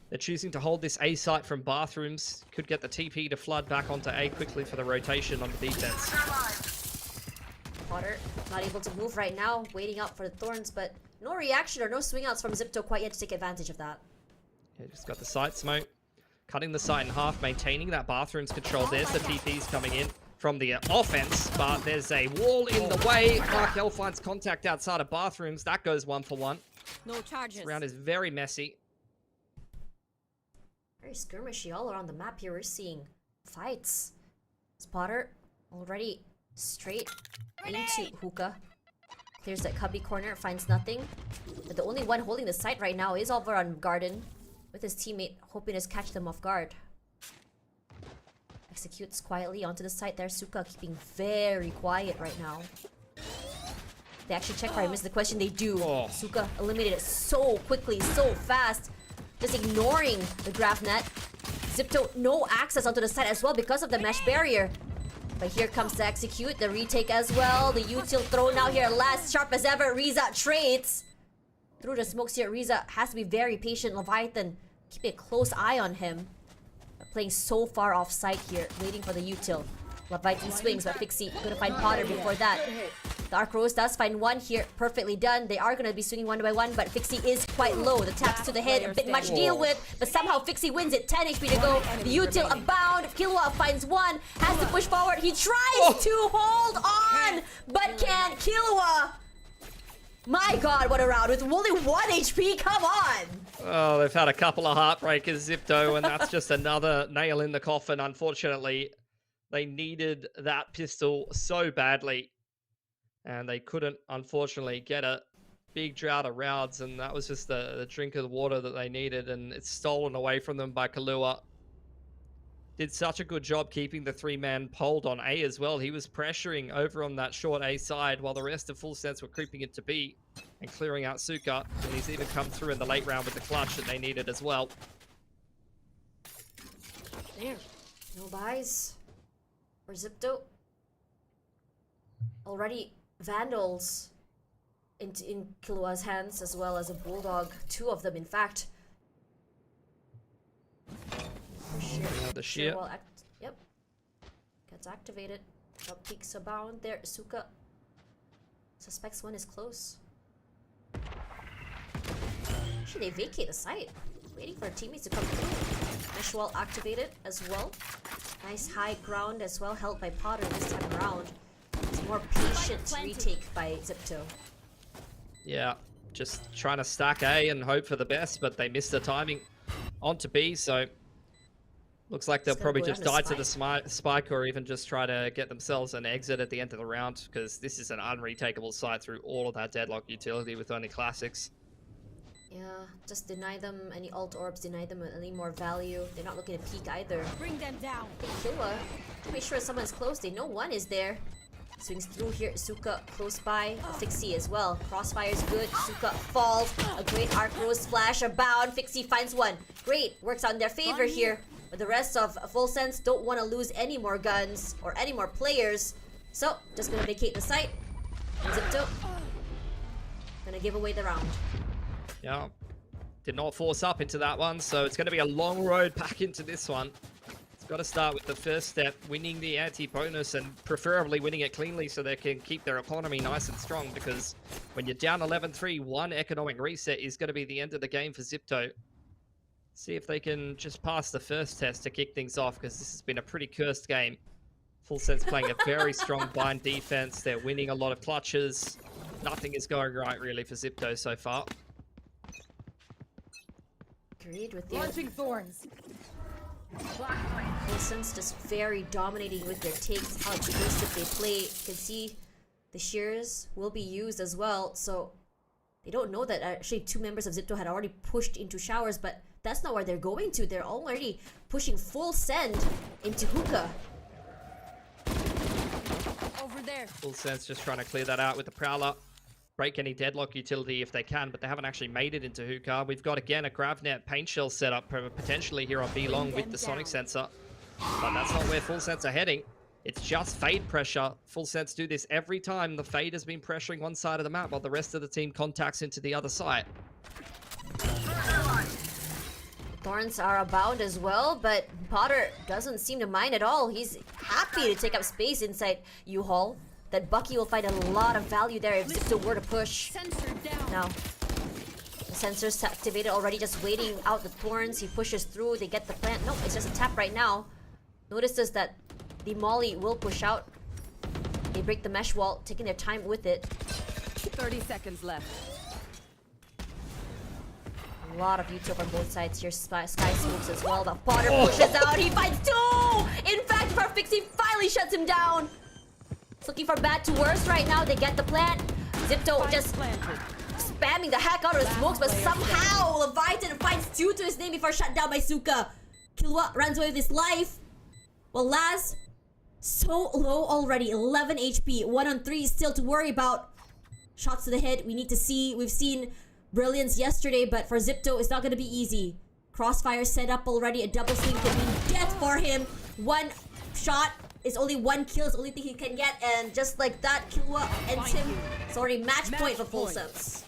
[SPEAKER 2] They're choosing to hold this A site from Bathrooms. Could get the TP to flood back onto A quickly for the rotation on the defense.
[SPEAKER 1] Potter not able to move right now, waiting out for the Thorns, but no reaction or no swing outs from Zipto quite yet to take advantage of that.
[SPEAKER 2] Yeah, just got the site smoke. Cutting the site in half, maintaining that Bathrooms control. There's the TPs coming in from the offense, but there's a wall in the way. Markel finds contact outside of Bathrooms. That goes 1 for 1.
[SPEAKER 3] No charges.
[SPEAKER 2] This round is very messy.
[SPEAKER 1] Very skirmishy all around the map here. We're seeing fights. Spotter already straight into Hookah. Clears that cubby corner, finds nothing. But the only one holding the site right now is over on Garden with his teammate, hoping to catch them off guard. Executes quietly onto the site there. Suka keeping very quiet right now. They actually check for him. Is the question. They do.
[SPEAKER 2] Oh.
[SPEAKER 1] Suka eliminated so quickly, so fast. Just ignoring the grab net. Zipto, no access onto the site as well because of the mesh barrier. But here comes the execute, the retake as well. The util thrown out here, last sharp as ever. Reza trades through the smokes here. Reza has to be very patient. Leviathan keeping a close eye on him. Playing so far off site here, waiting for the util. Leviathan swings, but Fixie gonna find Potter before that. The Arc Rose does find one here, perfectly done. They are gonna be swinging one by one, but Fixie is quite low. The taps to the head, a bit much to deal with, but somehow Fixie wins it. 10 HP to go. The util abound. Killua finds one, has to push forward. He tries to hold on, but can't. Killua. My god, what a round with only 1 HP. Come on.
[SPEAKER 2] Oh, they've had a couple of heartbreakers, Zipto, and that's just another nail in the coffin. Unfortunately, they needed that pistol so badly, and they couldn't, unfortunately, get a big drought of rounds, and that was just the drink of the water that they needed, and it's stolen away from them by Killua. Did such a good job keeping the 3-man hold on A as well. He was pressuring over on that short A side while the rest of Full Sense were creeping into B and clearing out Suka, and he's even come through in the late round with the clutch that they needed as well.
[SPEAKER 1] There. No buys for Zipto. Already Vandals in Killua's hands, as well as a Bulldog. 2 of them, in fact.
[SPEAKER 2] The shear.
[SPEAKER 1] Yep. Gets activated. Up peaks abound there. Suka suspects one is close. Actually, they vacate the site. Waiting for teammates to come through. Mesh wall activated as well. Nice high ground as well, held by Potter this time around. It's more patient retake by Zipto.
[SPEAKER 2] Yeah, just trying to stack A and hope for the best, but they missed the timing onto B, so Looks like they'll
[SPEAKER 1] Just gonna
[SPEAKER 2] probably
[SPEAKER 1] go
[SPEAKER 2] just
[SPEAKER 1] down
[SPEAKER 2] die
[SPEAKER 1] the
[SPEAKER 2] to the spike or even just try to get themselves an exit at the end of the round, because this is an unretakeable site through all of that deadlock utility with only classics.
[SPEAKER 1] Yeah, just deny them any alt orbs, deny them any more value. They're not looking to peek either.
[SPEAKER 3] Bring them down.
[SPEAKER 1] Hey, Killua, to make sure someone's close. They know one is there. Swings through here. Suka close by. Fixie as well. Crossfire's good. Suka falls. A great arc rose splash abound. Fixie finds one. Great. Works on their favor here. But the rest of Full Sense don't want to lose any more guns or any more players. So, just gonna vacate the site. And Zipto gonna give away the round.
[SPEAKER 2] Yeah, did not force up into that one, so it's going to be a long road back into this one. It's got to start with the first step, winning the anti-bonus and preferably winning it cleanly so they can keep their economy nice and strong, because when you're down 11-3, one economic reset is going to be the end of the game for Zipto. See if they can just pass the first test to kick things off, because this has been a pretty cursed game. Full Sense playing a very strong bind defense. They're winning a lot of clutches. Nothing is going right really for Zipto so far.
[SPEAKER 1] Agreed with you.
[SPEAKER 3] Launching thorns.
[SPEAKER 1] Full Sense just very dominating with their takes, how aggressive they play. You can see the shears will be used as well, so they don't know that actually two members of Zipto had already pushed into showers, but that's not where they're going to. They're already pushing full send into hookah.
[SPEAKER 3] Over there.
[SPEAKER 2] Full Sense just trying to clear that out with the Prowler. Break any deadlock utility if they can, but they haven't actually made it into hookah. We've got, again, a GravNet paint shell set up potentially here on B-Long with the Sonic Sensor. But that's not where Full Sense are heading. It's just fade pressure. Full Sense do this every time. The fade has been pressuring one side of the map while the rest of the team contacts into the other side.
[SPEAKER 1] Thorns are abound as well, but Potter doesn't seem to mind at all. He's happy to take up space inside U-Haul. That Bucky will find a lot of value there if Zipto were to push.
[SPEAKER 3] Sensor down.
[SPEAKER 1] Now, the sensor's activated already, just waiting out the thorns. He pushes through, they get the plant. Nope, it's just a tap right now. Notices that the Molly will push out. They break the mesh wall, taking their time with it.
[SPEAKER 3] 30 seconds left.
[SPEAKER 1] A lot of util on both sides here. Sky smokes as well. The Potter pushes out. He finds two! In fact, Fixie finally shuts him down. It's looking for bad to worse right now. They get the plant. Zipto just spamming the heck out of the smokes, but somehow Leviathan finds two to his name before shut down by Suka. Killua runs away with his life. Well, Laz, so low already. 11 HP. 1 on 3 still to worry about. Shots to the head. We need to see. We've seen brilliance yesterday, but for Zipto, it's not going to be easy. Crossfire set up already. A double swing can mean death for him. One shot is only one kill. It's the only thing he can get, and just like that, Killua ends him. It's already match point for Full Sense.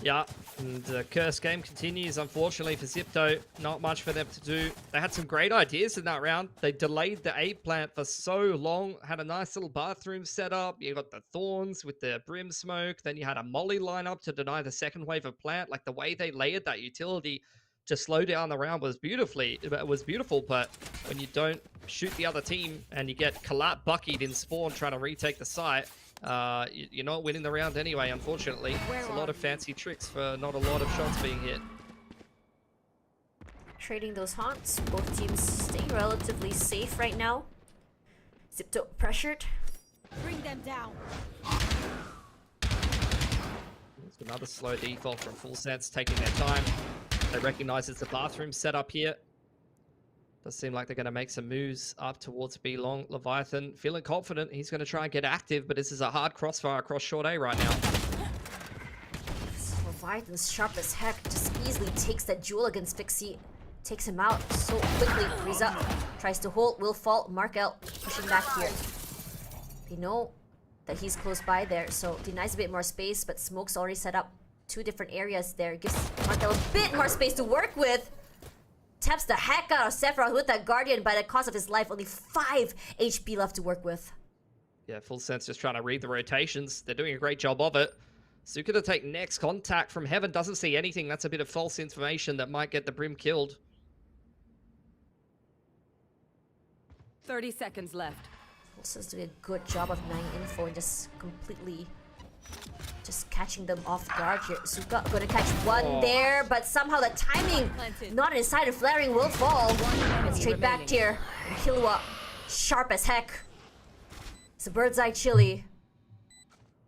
[SPEAKER 2] Yeah, and the curse game continues, unfortunately, for Zipto. Not much for them to do. They had some great ideas in that round. They delayed the A plant for so long, had a nice little bathroom set up. You got the thorns with the brim smoke. Then you had a molly lineup to deny the second wave of plant. Like, the way they layered that utility to slow down the round was beautiful, but when you don't shoot the other team and you get collapsed buckied in spawn trying to retake the site, you're not winning the round anyway, unfortunately. It's a lot of fancy tricks for not a lot of shots being hit.
[SPEAKER 1] Trading those haunts. Both teams staying relatively safe right now. Zipto pressured.
[SPEAKER 3] Bring them down.
[SPEAKER 2] There's another slow default from Full Sense, taking their time. They recognize it's the bathroom set up here. Does seem like they're going to make some moves up towards B-Long. Leviathan feeling confident. He's going to try and get active, but this is a hard crossfire across short A right now.
[SPEAKER 1] Leviathan's sharp as heck. Just easily takes that duel against Fixie. Takes him out so quickly. Freeze up. Tries to hold. Will fall. Markel pushing back here. They know that he's close by there, so denies a bit more space, but Smoke's already set up two different areas there. Gives Markel a bit more space to work with. Taps the heck out of Sephiroth with that Guardian by the cost of his life. Only 5 HP left to work with.
[SPEAKER 2] Yeah, Full Sense just trying to read the rotations. They're doing a great job of it. Suka to take next contact from Heaven. Doesn't see anything. That's a bit of false information that might get the Brim killed.
[SPEAKER 3] 30 seconds left.
[SPEAKER 1] Also doing a good job of denying info and just completely Just catching them off guard here. Suka gonna catch one there, but somehow the timing not inside of flaring will fall. And straight back here. And Killua, sharp as heck. It's a bird's eye chili.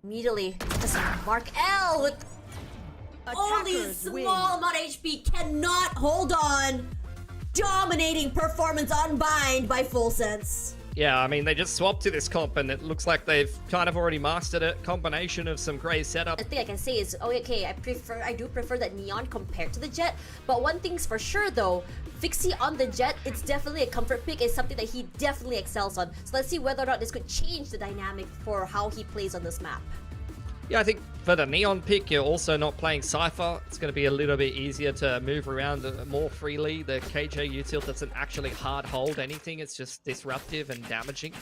[SPEAKER 1] Immediately, just Mark L with only
[SPEAKER 3] Attackers
[SPEAKER 1] small
[SPEAKER 3] win.
[SPEAKER 1] amount of HP cannot hold on. Dominating performance unbind by Full Sense.
[SPEAKER 2] Yeah, I mean, they just swapped to this comp, and it looks like they've kind of already mastered it. Combination of some great setup.
[SPEAKER 1] The thing I can say is, oh, okay, I do prefer that Neon compared to the Jet. But one thing's for sure though, Fixie on the Jet, it's definitely a comfort pick. It's something that he definitely excels on. So let's see whether or not this could change the dynamic for how he plays on this map.
[SPEAKER 2] Yeah, I think for the Neon pick, you're also not playing Cypher. It's going to be a little bit easier to move around more freely. The KJ util doesn't actually hard hold anything. It's just disruptive and damaging.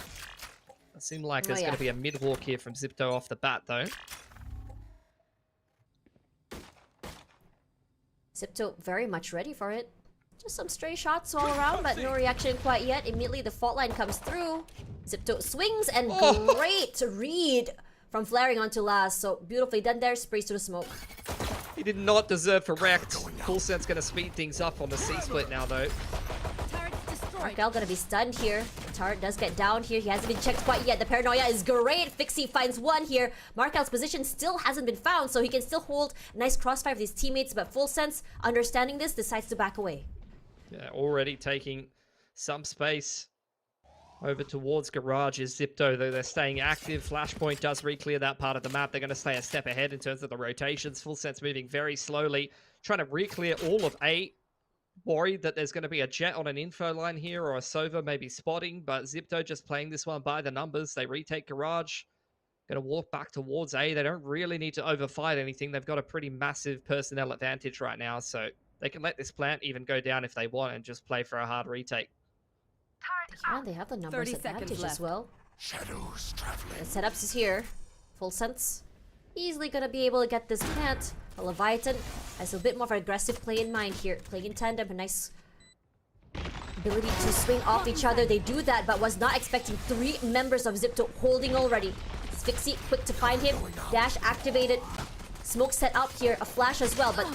[SPEAKER 2] It seemed like there's going to be a mid walk here from Zipto off the bat, though.
[SPEAKER 1] Zipto very much ready for it. Just some stray shots all around, but no reaction quite yet. Immediately the fault line comes through. Zipto swings and great read from flaring onto last. So beautifully done there, sprays to the smoke.
[SPEAKER 2] He did not deserve for wrecked. Full Sense going to speed things up on the C-split now, though.
[SPEAKER 3] Turret destroyed.
[SPEAKER 1] Markel gonna be stunned here. The turret does get down here. He hasn't been checked quite yet. The paranoia is great. Fixie finds one here. Markel's position still hasn't been found, so he can still hold a nice crossfire with his teammates, but Full Sense, understanding this, decides to back away.
[SPEAKER 2] Yeah, already taking some space over towards Garage is Zipto, though they're staying active. Flashpoint does re-clear that part of the map. They're going to stay a step ahead in terms of the rotations. Full Sense moving very slowly, trying to re-clear all of A. Worried that there's going to be a Jet on an info line here or a Sova maybe spotting, but Zipto just playing this one by the numbers. They retake Garage. Going to walk back towards A. They don't really need to overfight anything. They've got a pretty massive personnel advantage right now, so they can let this plant even go down if they want and just play for a hard retake.
[SPEAKER 1] Yeah, they have the numbers
[SPEAKER 3] 30
[SPEAKER 1] advantage
[SPEAKER 3] seconds
[SPEAKER 1] as well.
[SPEAKER 4] Shadows traveling.
[SPEAKER 1] The setups is here. Full Sense easily gonna be able to get this plant. A Leviathan has a bit more of an aggressive play in mind here. Playing in tandem, a nice ability to swing off each other. They do that, but was not expecting 3 members of Zipto holding already. Fixie quick to find him. Dash activated. Smoke set up here. A flash as well, but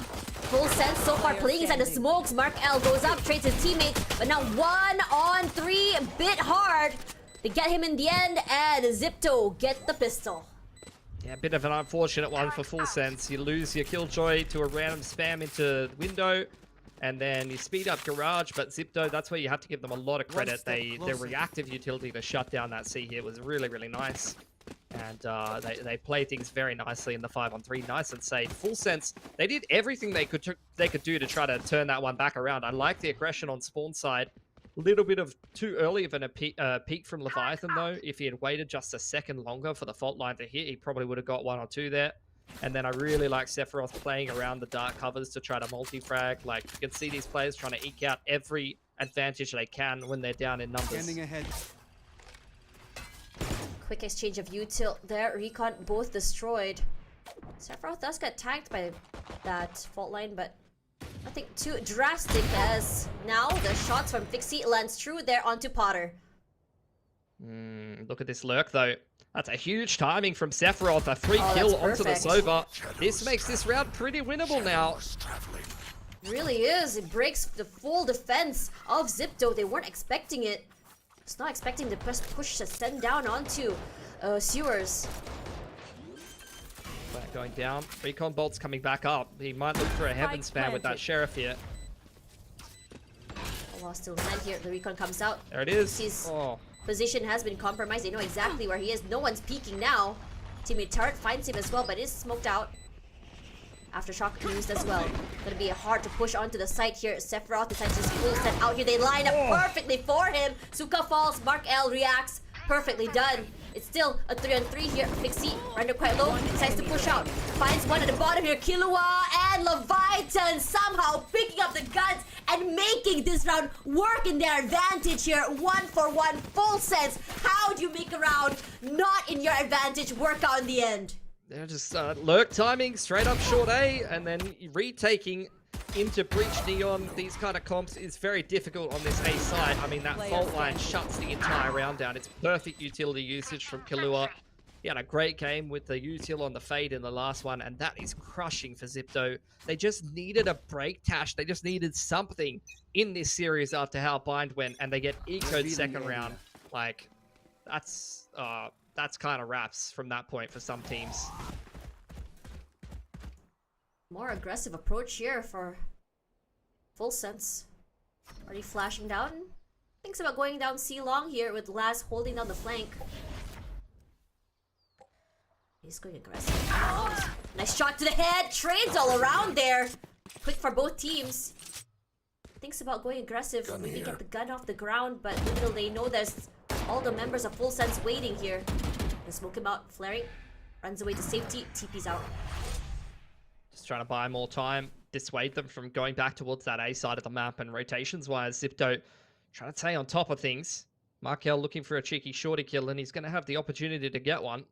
[SPEAKER 1] Full Sense so far playing inside the smokes. Mark L goes up, trades his teammates, but now 1-on-3, a bit hard. They get him in the end, and Zipto get the pistol.
[SPEAKER 2] Yeah, a bit of an unfortunate one for Full Sense. You lose your Killjoy to a random spam into window, and then you speed up Garage, but Zipto, that's where you have to give them a lot of credit. Their reactive utility to shut down that C here was really, really nice. And they play things very nicely in the 5-on-3, nice and safe. Full Sense, they did everything they could do to try to turn that one back around. I like the aggression on spawn side. A little bit of too early of a peak from Leviathan, though. If he had waited just a second longer for the fault line to hit, he probably would have got 1 or 2 there. And then I really like Sephiroth playing around the dark covers to try to multi-frag. Like, you can see these players trying to eke out every advantage they can when they're down in numbers.
[SPEAKER 4] Standing ahead.
[SPEAKER 1] Quick exchange of util there. Recon both destroyed. Sephiroth does get tagged by that fault line, but nothing too drastic as now the shots from Fixie lands true there onto Potter.
[SPEAKER 2] Look at this lurk, though. That's a huge timing from Sephiroth. A free
[SPEAKER 1] Oh,
[SPEAKER 2] kill
[SPEAKER 1] that's
[SPEAKER 2] onto the
[SPEAKER 1] perfect.
[SPEAKER 2] Sova. This makes this round pretty winnable now.
[SPEAKER 4] Traveling.
[SPEAKER 1] Really is. It breaks the full defense of Zipto. They weren't expecting it. It's not expecting the push to send down onto Sewers.
[SPEAKER 2] Back going down. Recon Bolt's coming back up. He might look for a heaven spam with that Sheriff here.
[SPEAKER 1] While still in here, the Recon comes out.
[SPEAKER 2] There it is.
[SPEAKER 1] His
[SPEAKER 2] Oh,
[SPEAKER 1] position has been compromised. They know exactly where he is. No one's peeking now. Teammate Turret finds him as well, but is smoked out. Aftershock used as well. Gonna be hard to push onto the site here. Sephiroth decides to full set out here. They line up perfectly for him. Suka falls. Mark L reacts. Perfectly done. It's still a 3-on-3 here. Fixie, render quite low. Decides to push out. Finds one at the bottom here. Killua and Leviathan somehow picking up the guns and making this round work in their advantage here. 1-for-1 Full Sense. How do you make a round not in your advantage work out in the end?
[SPEAKER 2] they're just lurk timing straight up short A, and then retaking into Breach Neon. These kind of comps is very difficult on this A side. I mean, that fault line shuts the entire round down. It's perfect utility usage from Killua. He had a great game with the util on the fade in the last one, and that is crushing for Zipto. They just needed a break, Tash. They just needed something in this series after how Bind went, and they get ecoed second round. Like, that's kind of wraps from that point for some teams.
[SPEAKER 1] More aggressive approach here for Full Sense. Already flashing down. Thinks about going down C long here with Laz holding down the flank. He's going aggressive. Nice shot to the head. Trades all around there. Quick for both teams. Thinks about going aggressive. Maybe get the gun off the ground, but little they know there's all the members of Full Sense waiting here. They smoke him out, flaring. Runs away to safety. TP's out.
[SPEAKER 2] Just trying to buy more time, dissuade them from going back towards that A side of the map. And rotations-wise, Zipto trying to stay on top of things. Markel looking for a cheeky shorty kill, and he's going to have the opportunity to get one.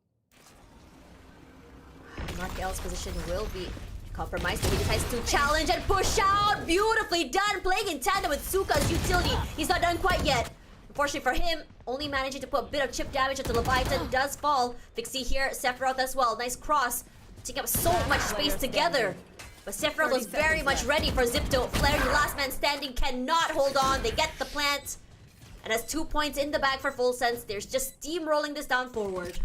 [SPEAKER 1] Markel's position will be compromised, but he decides to challenge and push out. Beautifully done, playing in tandem with Suka's utility. He's not done quite yet. Unfortunately for him, only managing to put a bit of chip damage into Leviathan. Does fall. Vixie here, Sephiroth as well. Nice cross. Taking up so much space together. But Sephiroth was very much ready for Zipto. Flaring, the last man standing, cannot hold on. They get the plant. And has 2 points in the bag for Full Sense. There's just steamrolling this down forward.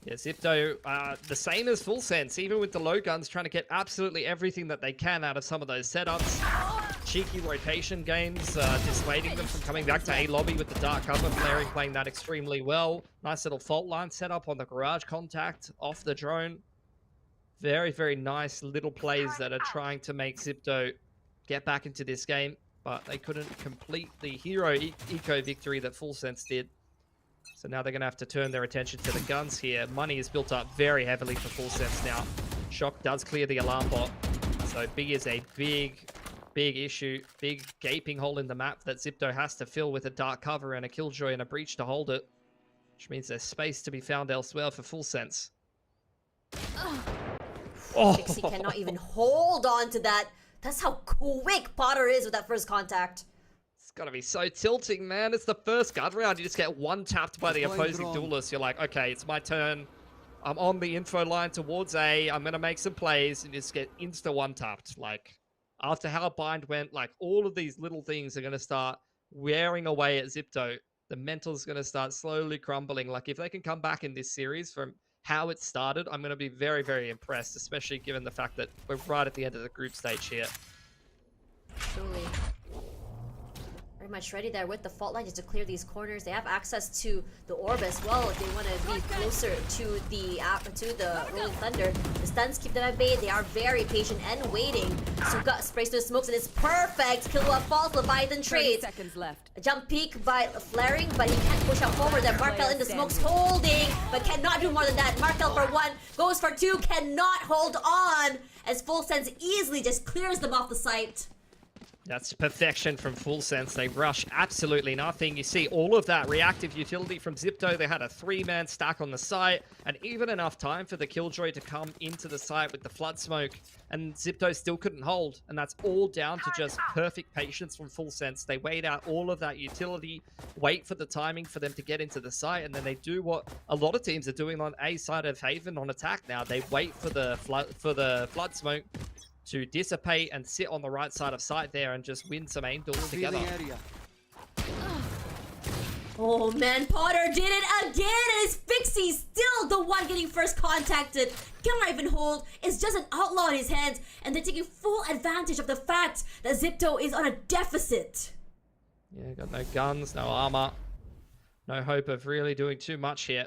[SPEAKER 2] Yeah, Zipto, the same as Full Sense, even with the low guns, trying to get absolutely everything that they can out of some of those setups. Cheeky rotation games, dissuading them from coming back to A lobby with the dark cover. Flaring playing that extremely well. Nice little fault line setup on the garage contact, off the drone. Very, very nice little plays that are trying to make Zipto get back into this game, but they couldn't complete the hero eco victory that Full Sense did. So now they're going to have to turn their attention to the guns here. Money is built up very heavily for Full Sense now. Shock does clear the alarm bot. So B is a big issue. Big gaping hole in the map that Zipto has to fill with a dark cover and a killjoy and a breach to hold it. Which means there's space to be found elsewhere for Full Sense.
[SPEAKER 1] Pixie cannot even hold on to that. That's how quick Potter is with that first contact.
[SPEAKER 2] It's gotta be so tilting, man. It's the first gun round. You just get one tapped by the opposing duelist. You're like, okay, it's my turn. I'm on the info line towards A. I'm gonna make some plays and just get insta one tapped. Like, after how Bind went, like all of these little things are gonna start wearing away at Zipto. The mental's gonna start slowly crumbling. Like, if they can come back in this series from how it started, I'm going to be very, very impressed, especially given the fact that we're right at the end of the group stage here.
[SPEAKER 1] Truly. Very much ready there with the fault line just to clear these corners. They have access to the orb as well if they want to be closer to the Rolling Thunder. The stuns keep them at bay. They are very patient and waiting. Suka sprays to the smokes and it's perfect. Killua falls, Leviathan trades.
[SPEAKER 3] 30 seconds left.
[SPEAKER 1] A jump peek by Flaring, but he can't push out forward there. Markel in the smokes holding, but cannot do more than that. Markel for one, goes for two, cannot hold on as Full Sense easily just clears them off the site.
[SPEAKER 2] That's perfection from Full Sense. They rush absolutely nothing. You see all of that reactive utility from Zipto. They had a 3-man stack on the site, and even enough time for the Killjoy to come into the site with the flood smoke, and Zipto still couldn't hold. And that's all down to just perfect patience from Full Sense. They wait out all of that utility, wait for the timing for them to get into the site, and then they do what a lot of teams are doing on A side of Haven on attack now. They wait for the flood smoke to dissipate and sit on the right side of site there and just win some aim duels together.
[SPEAKER 1] Oh man, Potter did it again, and it's Fixie still the one getting first contacted. Cannot even hold. It's just an outlaw in his hands, and they're taking full advantage of the fact that Zipto is on a deficit.
[SPEAKER 2] Yeah, got no guns, no armor. No hope of really doing too much here.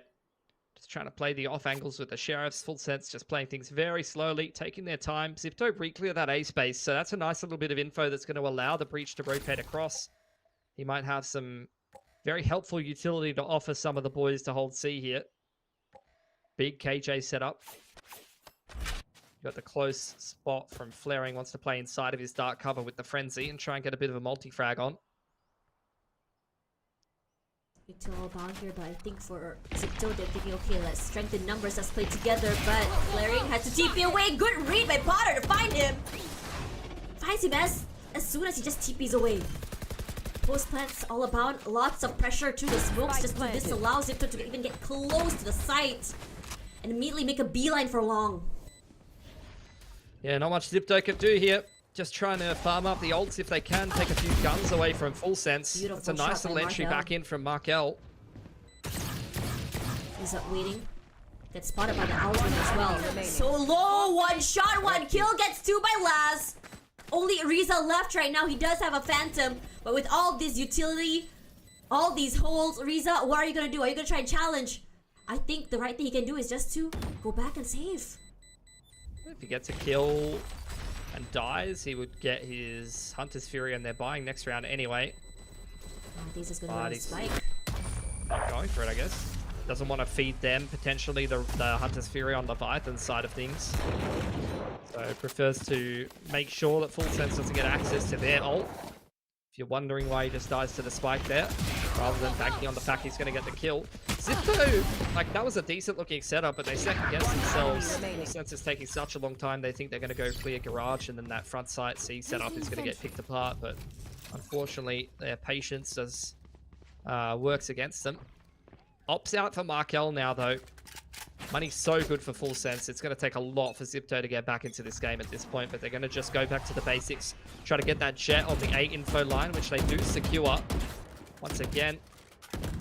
[SPEAKER 2] Just trying to play the off angles with the Sheriffs. Full Sense just playing things very slowly, taking their time. Zipto re-clear that A space, so that's a nice little bit of info that's going to allow the breach to rotate across. He might have some very helpful utility to offer some of the boys to hold C here. Big KJ setup. Got the close spot from Flaring, wants to play inside of his dark cover with the Frenzy and try and get a bit of a multi-frag on.
[SPEAKER 1] It's all about here, but I think for Zipto, they're thinking, okay, let's strengthen numbers, let's play together, but Flaring has to TP away. Good read by Potter to find him. Finds him as soon as he just TPs away. post plants all about. Lots of pressure to the smokes just to disallow Zipto to even get close to the site and immediately make a beeline for long.
[SPEAKER 2] Yeah, not much Zipto can do here. Just trying to farm up the ults if they can, take a few guns away from Full Sense.
[SPEAKER 1] Beautiful
[SPEAKER 2] It's a nice
[SPEAKER 1] shot by
[SPEAKER 2] little entry
[SPEAKER 1] Markel.
[SPEAKER 2] back in from Markel.
[SPEAKER 1] He's up waiting. Gets spotted by the Alton as well. So low, one shot, one kill, gets two by Laz. Only Riza left right now. He does have a Phantom, but with all this utility, all these holes, Riza, what are you gonna do? Are you gonna try and challenge? I think the right thing he can do is just to go back and save.
[SPEAKER 2] If he gets a kill and dies, he would get his Hunter's Fury, and they're buying next round anyway.
[SPEAKER 1] I think he's gonna go with a spike.
[SPEAKER 2] Going for it, I guess. Doesn't want to feed them, potentially, the Hunter's Fury on Leviathan's side of things. So prefers to make sure that Full Sense doesn't get access to their ult. If you're wondering why he just dies to the spike there, rather than banking on the fact he's going to get the kill. Zipto, like, that was a decent looking setup, but they second-guessed themselves. Full Sense is taking such a long time, they think they're going to go clear Garage, and then that front site C setup is going to get picked apart, but unfortunately, their patience does works against them. Ops out for Markel now, though. Money's so good for Full Sense. It's going to take a lot for Zipto to get back into this game at this point, but they're going to just go back to the basics. Try to get that jet on the A info line, which they do secure. Once again,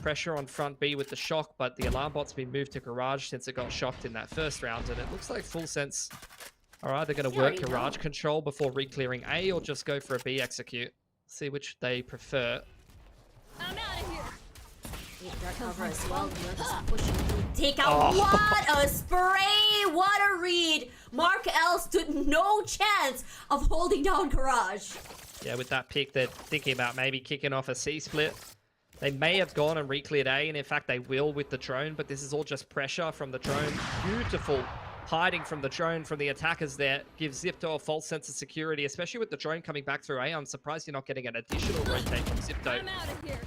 [SPEAKER 2] pressure on front B with the shock, but the alarm bot's been moved to Garage since it got shocked in that first round, and it looks like Full Sense are either going to work Garage control before re-clearing A or just go for a B execute. See which they prefer.
[SPEAKER 3] I'm out of here.
[SPEAKER 1] Dark cover as well. Just pushing through. Take out. What a spray! What a read! Markel stood no chance of holding down Garage.
[SPEAKER 2] Yeah, with that pick, they're thinking about maybe kicking off a C split. They may have gone and re-cleared A, and in fact they will with the drone, but this is all just pressure from the drone. Beautiful hiding from the drone from the attackers there. Gives Zipto a false sense of security, especially with the drone coming back through A. I'm surprised you're not getting an additional rotate from Zipto.
[SPEAKER 3] I'm out of here.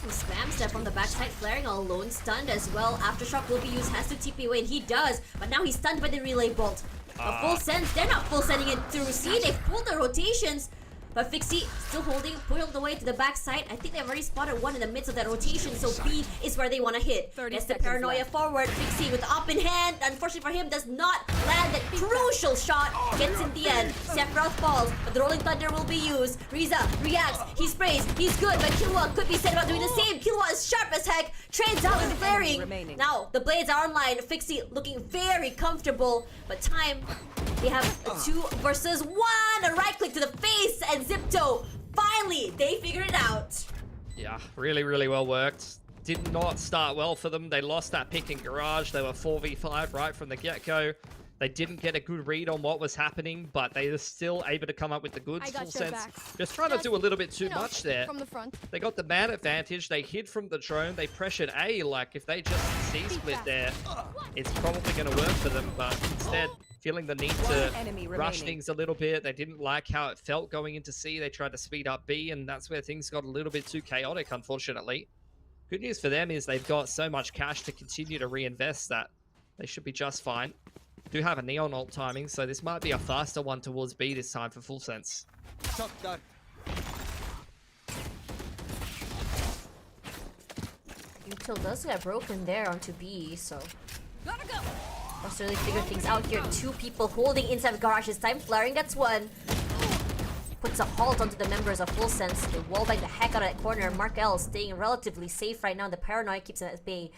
[SPEAKER 1] Spam step from the backside, flaring all alone, stunned as well. Aftershock will be used, has to TP away, and he does, but now he's stunned by the relay bolt. A Full Sense, they're not full sending it through C, they've pulled the rotations, but Fixie still holding, pulled away to the backside. I think they've already spotted one in the midst of that rotation, so B is where they want to hit. Gets the paranoia forward, Fixie with the up in hand, unfortunately for him, does not land that crucial shot, gets in the end. Sephiroth falls, but the Rolling Thunder will be used. Riza reacts, he sprays, he's good, but Killua could be said about doing the same. Killua is sharp as heck, trades out with flaring. Now, the blades are online, Fixie looking very comfortable, but time, they have a 2 versus 1, a right click to the face, and Zipto, finally, they figured it out.
[SPEAKER 2] Yeah, really, really well worked. Did not start well for them. They lost that pick in Garage. They were 4v5 right from the get-go. They didn't get a good read on what was happening, but they were still able to come up with the goods. Full Sense just trying to do a little bit too much there.
[SPEAKER 3] From the front.
[SPEAKER 2] They got the man advantage. They hid from the drone. They pressured A. Like, if they just C-split there, it's probably going to work for them, but instead, feeling the need to rush things a little bit. They didn't like how it felt going into C. They tried to speed up B, and that's where things got a little bit too chaotic, unfortunately. Good news for them is they've got so much cash to continue to reinvest that they should be just fine. Do have a Neon ult timing, so this might be a faster one towards B this time for Full Sense.
[SPEAKER 1] Util does get broken there onto B, so
[SPEAKER 3] Gotta go.
[SPEAKER 1] let's really figure things out here. 2 people holding inside Garage this time. Flaring gets 1. Puts a halt onto the members of Full Sense. They wallbang the heck out of that corner. Markel staying relatively safe right now. The paranoia keeps him at bay.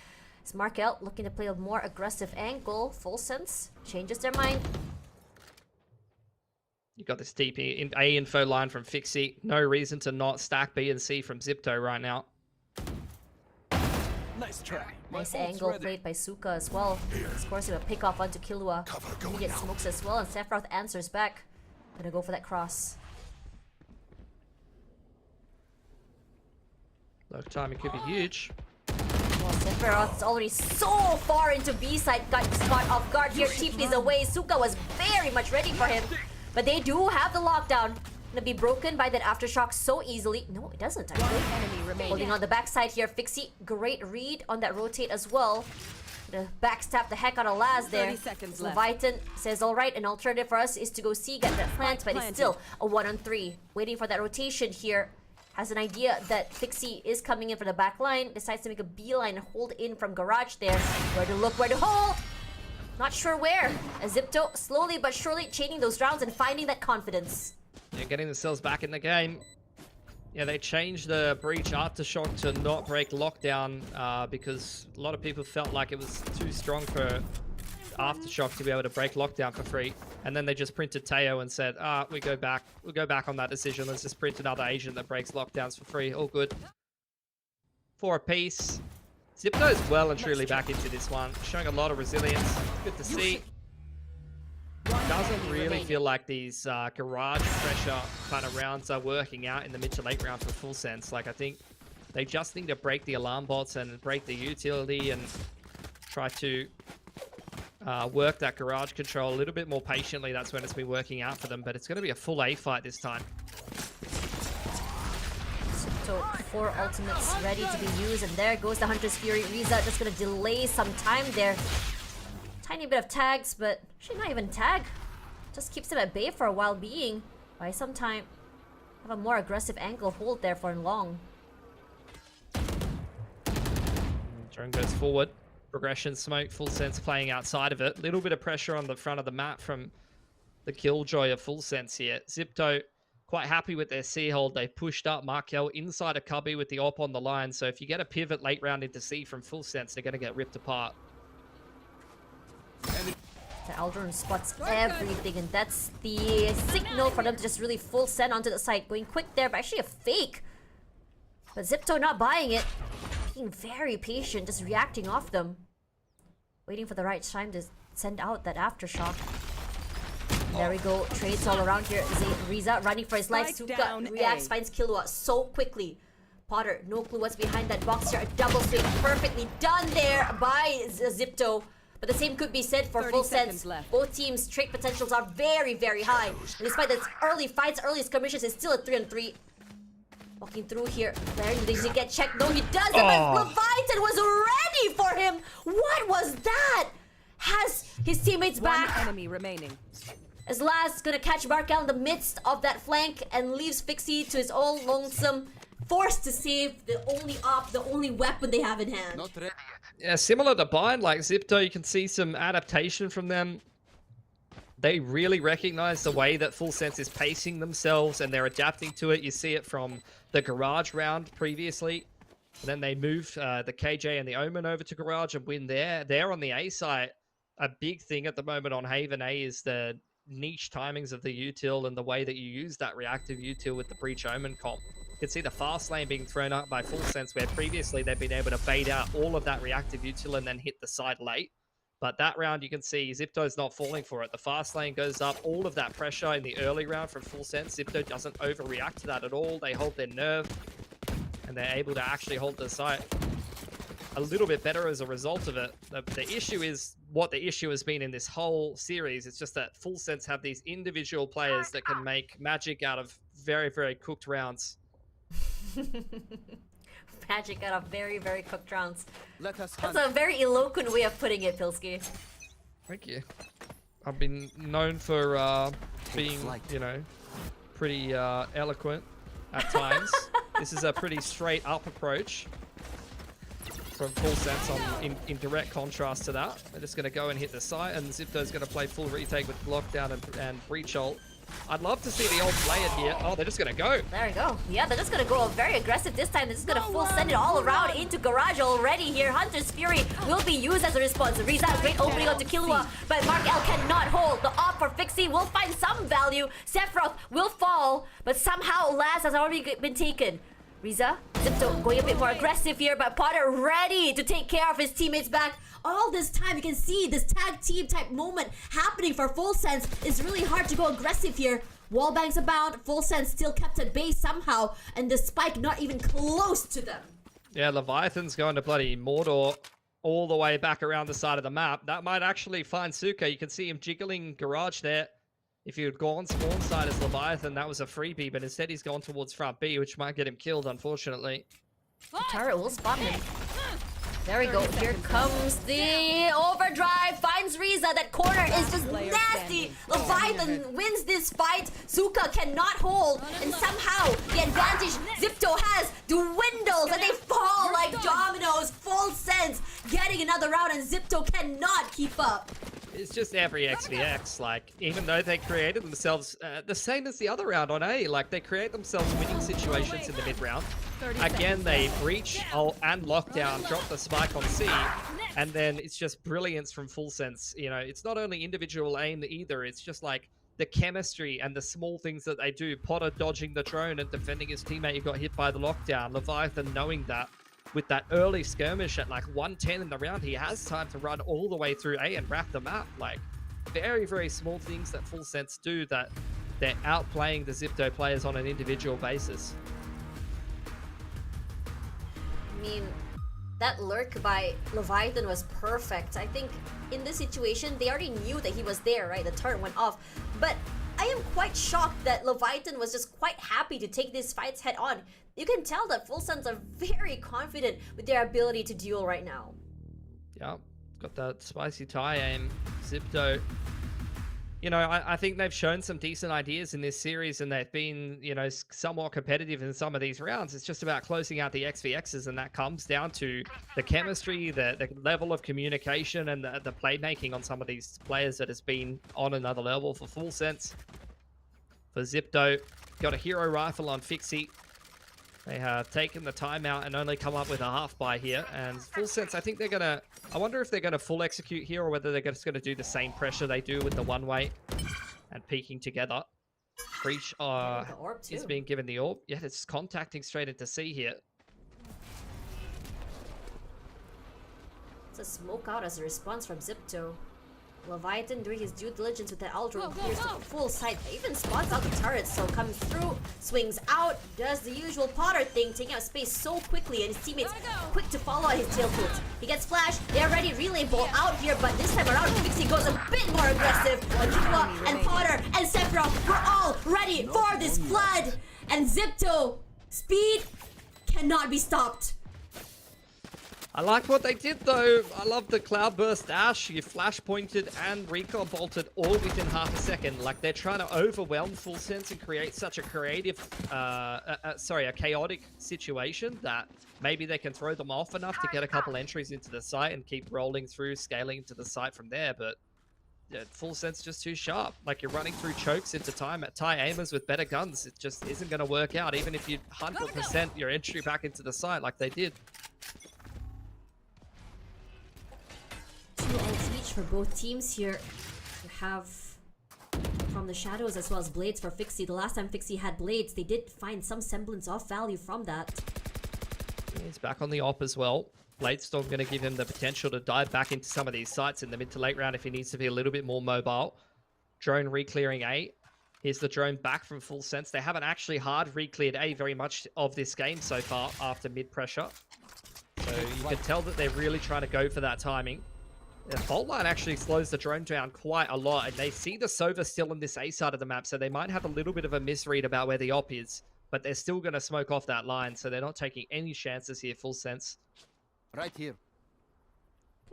[SPEAKER 1] Is Markel looking to play a more aggressive angle? Full Sense changes their mind.
[SPEAKER 2] You got this deep A info line from Fixie. No reason to not stack B and C from Zipto right now.
[SPEAKER 4] Nice try.
[SPEAKER 1] Nice angle played by Suka as well. Scores him a pick off onto Killua. He gets smokes as well, and Sephiroth answers back. Gonna go for that cross.
[SPEAKER 2] Low timing could be huge.
[SPEAKER 1] Well, Sephiroth's already so far into B side, got caught off guard here. TP's away. Suka was very much ready for him, but they do have the lockdown. Gonna be broken by that aftershock so easily. No, it doesn't actually. Holding on the backside here, Fixie, great read on that rotate as well. The backstab the heck out of Laz there.
[SPEAKER 3] 30 seconds left.
[SPEAKER 1] Leviathan says, alright, an alternative for us is to go C, get that plant, but it's still a 1-on-3. Waiting for that rotation here. has an idea that Fixie is coming in for the back line, decides to make a beeline and hold in from garage there. Where to look, where to hold? Not sure where. As Zipto slowly but surely chaining those rounds and finding that confidence.
[SPEAKER 2] Yeah, getting themselves back in the game. Yeah, they changed the breach aftershock to not break lockdown because a lot of people felt like it was too strong for aftershock to be able to break lockdown for free. And then they just printed Teo and said, we'll go back on that decision. Let's just print another agent that breaks lockdowns for free. All good. 4 apiece. Zipto is well and truly back into this one, showing a lot of resilience. Good to see. Doesn't really feel like these garage pressure kind of rounds are working out in the mid to late round for Full Sense. Like, I think they just need to break the alarm bots and break the utility and try to work that garage control a little bit more patiently. That's when it's been working out for them, but it's going to be a full A fight this time.
[SPEAKER 1] So 4 ultimates ready to be used, and there goes the Hunter's Fury. Riza just going to delay some time there. Tiny bit of tags, but actually not even tag. Just keeps him at bay for a while being. By some time, have a more aggressive angle hold there for long.
[SPEAKER 2] Drone goes forward. Progression smoke, Full Sense playing outside of it. Little bit of pressure on the front of the map from the Killjoy of Full Sense here. Zipto quite happy with their C hold. They pushed up Markel inside a cubby with the op on the line. So if you get a pivot late round into C from Full Sense, they're going to get ripped apart.
[SPEAKER 1] The Aldrin spots everything, and that's the signal for them to just really full send onto the site. Going quick there, but actually a fake. But Zipto not buying it. Being very patient, just reacting off them. Waiting for the right time to send out that aftershock. And there we go. Trades all around here. Riza running for his life. Suka reacts, finds Killua so quickly. Potter, no clue what's behind that box here. A double swing, perfectly done there by Zipto. But the same could be said for Full Sense. Both teams' trait potentials are very, very high. And despite the early fights, early skirmishes, it's still a 3-on-3. Walking through here. There, does he get checked? No, he doesn't. But Leviathan was ready for him. What was that? Has his teammates back.
[SPEAKER 3] One enemy remaining.
[SPEAKER 1] As Laz gonna catch Markel in the midst of that flank and leaves Fixie to his own lonesome. Forced to save the only op, the only weapon they have in hand.
[SPEAKER 4] Not ready yet.
[SPEAKER 2] Yeah, similar to Bind, like Zipto, you can see some adaptation from them. They really recognize the way that Full Sense is pacing themselves, and they're adapting to it. You see it from the Garage round previously. And then they move the KJ and the Omen over to Garage and win there. They're on the A site. A big thing at the moment on Haven A is the niche timings of the util and the way that you use that reactive util with the Breach Omen comp. You can see the fast lane being thrown up by Full Sense, where previously they've been able to bait out all of that reactive util and then hit the side late. But that round, you can see Zipto's not falling for it. The fast lane goes up, all of that pressure in the early round from Full Sense. Zipto doesn't overreact to that at all. They hold their nerve, and they're able to actually hold the site a little bit better as a result of it. The issue is what the issue has been in this whole series. It's just that Full Sense have these individual players that can make magic out of very, very cooked rounds.
[SPEAKER 1] Magic out of very, very cooked rounds.
[SPEAKER 4] That's
[SPEAKER 1] a very eloquent way of putting it, Pilsky.
[SPEAKER 2] Thank you. I've been known for being, you know, pretty eloquent at times. This is a pretty straight up approach from Full Sense in direct contrast to that. They're just going to go and hit the site, and Zipto's going to play full retake with lockdown and breach ult. I'd love to see the ult play it here. Oh, they're just going to go.
[SPEAKER 1] There we go. Yeah, they're just going to go very aggressive this time. They're just going to full send it all around into Garage already here. Hunter's Fury will be used as a response. Riza, great opening onto Killua, but Mark L cannot hold. The op for Fixie will find some value. Sephiroth will fall, but somehow Laz has already been taken. Riza, Zipto going a bit more aggressive here, but Potter ready to take care of his teammates back. All this time, you can see this tag team type moment happening for Full Sense. It's really hard to go aggressive here. Wallbangs abound, Full Sense still kept at bay somehow, and the spike not even close to them. Yeah,
[SPEAKER 2] Leviathan's going to bloody Mordor all the way back around the side of the map. That might actually find Suka. You can see him jiggling Garage there. If you had gone spawn side as Leviathan, that was a freebie, but instead he's gone towards front B, which might get him killed, unfortunately.
[SPEAKER 1] The turret will spot him. There we go. Here comes the overdrive. Finds Riza. Riza. That corner is just nasty. Leviathan wins this fight. Zuka cannot hold, and somehow the advantage Zipto has dwindles, and they fall like dominoes. Full sense getting another round, and Zipto cannot keep up.
[SPEAKER 2] It's just every XVX, like, even though they created themselves the same as the other round on A, like, they create themselves winning situations in the mid-round. Again, they breach and lockdown, drop the spike on C, and then it's just brilliance from Full Sense. You know, it's not only individual aim either, it's just like the chemistry and the small things that they do. Potter dodging the drone and defending his teammate who got hit by the lockdown. Leviathan knowing that with that early skirmish at like 110 in the round, he has time to run all the way through A and wrap the map. Like, very, very small things that Full Sense do that they're outplaying the Zipto players on an individual basis.
[SPEAKER 1] I mean, that lurk by Leviathan was perfect. I think in this situation, they already knew that he was there, right? The turret went off. But I am quite shocked that Leviathan was just quite happy to take these fights head on. You can tell that Full Sense are very confident with their ability to duel right now.
[SPEAKER 2] Yeah, got that spicy tie aim. Zipto, you know, I think they've shown some decent ideas in this series, and they've been, you know, somewhat competitive in some of these rounds. It's just about closing out the XVXs, and that comes down to the chemistry, the level of communication, and the playmaking on some of these players that has been on another level for Full Sense. For Zipto, got a hero rifle on Fixie. They have taken the timeout and only come up with a half buy here. And Full Sense, I think they're going to... I wonder if they're going to full execute here, or whether they're just going to do the same pressure they do with the one-way and peeking together. Breach is being given the orb. Yeah, it's contacting straight into C here.
[SPEAKER 1] It's a smoke out as a response from Zipto. Leviathan doing his due diligence with the Aldrin clears to full sight, even spots out the turret, so comes through, swings out, does the usual Potter thing, taking out space so quickly, and his teammates quick to follow at his tail foot. He gets flash, they're ready, relay ball out here, but this time around, Fixie goes a bit more aggressive. Akiwa and Potter and Sephiroth were all ready for this flood, and Zipto, speed cannot be stopped.
[SPEAKER 2] I like what they did though. I love the Cloudburst Dash. You flash pointed and recon bolted all within half a second. Like, they're trying to overwhelm Full Sense and create such a creative, a chaotic situation that maybe they can throw them off enough to get a couple entries into the site and keep rolling through, scaling into the site from there. But yeah, Full Sense just too sharp. Like, you're running through chokes into time at tie aimers with better guns. It just isn't going to work out, even if you 100% your entry back into the site like they did.
[SPEAKER 1] 2 ults each for both teams here. You have from the shadows as well as blades for Fixie. The last time Fixie had blades, they did find some semblance of value from that.
[SPEAKER 2] He's back on the op as well. Bladestorm going to give him the potential to dive back into some of these sites in the mid to late round if he needs to be a little bit more mobile. Drone re-clearing A. Here's the drone back from Full Sense. They haven't actually hard re-cleared A very much of this game so far after mid pressure. So you can tell that they're really trying to go for that timing. The fault line actually slows the drone down quite a lot, and they see the Sova still on this A side of the map, so they might have a little bit of a misread about where the op is, but they're still going to smoke off that line, so they're not taking any chances here, Full Sense.
[SPEAKER 5] Right here.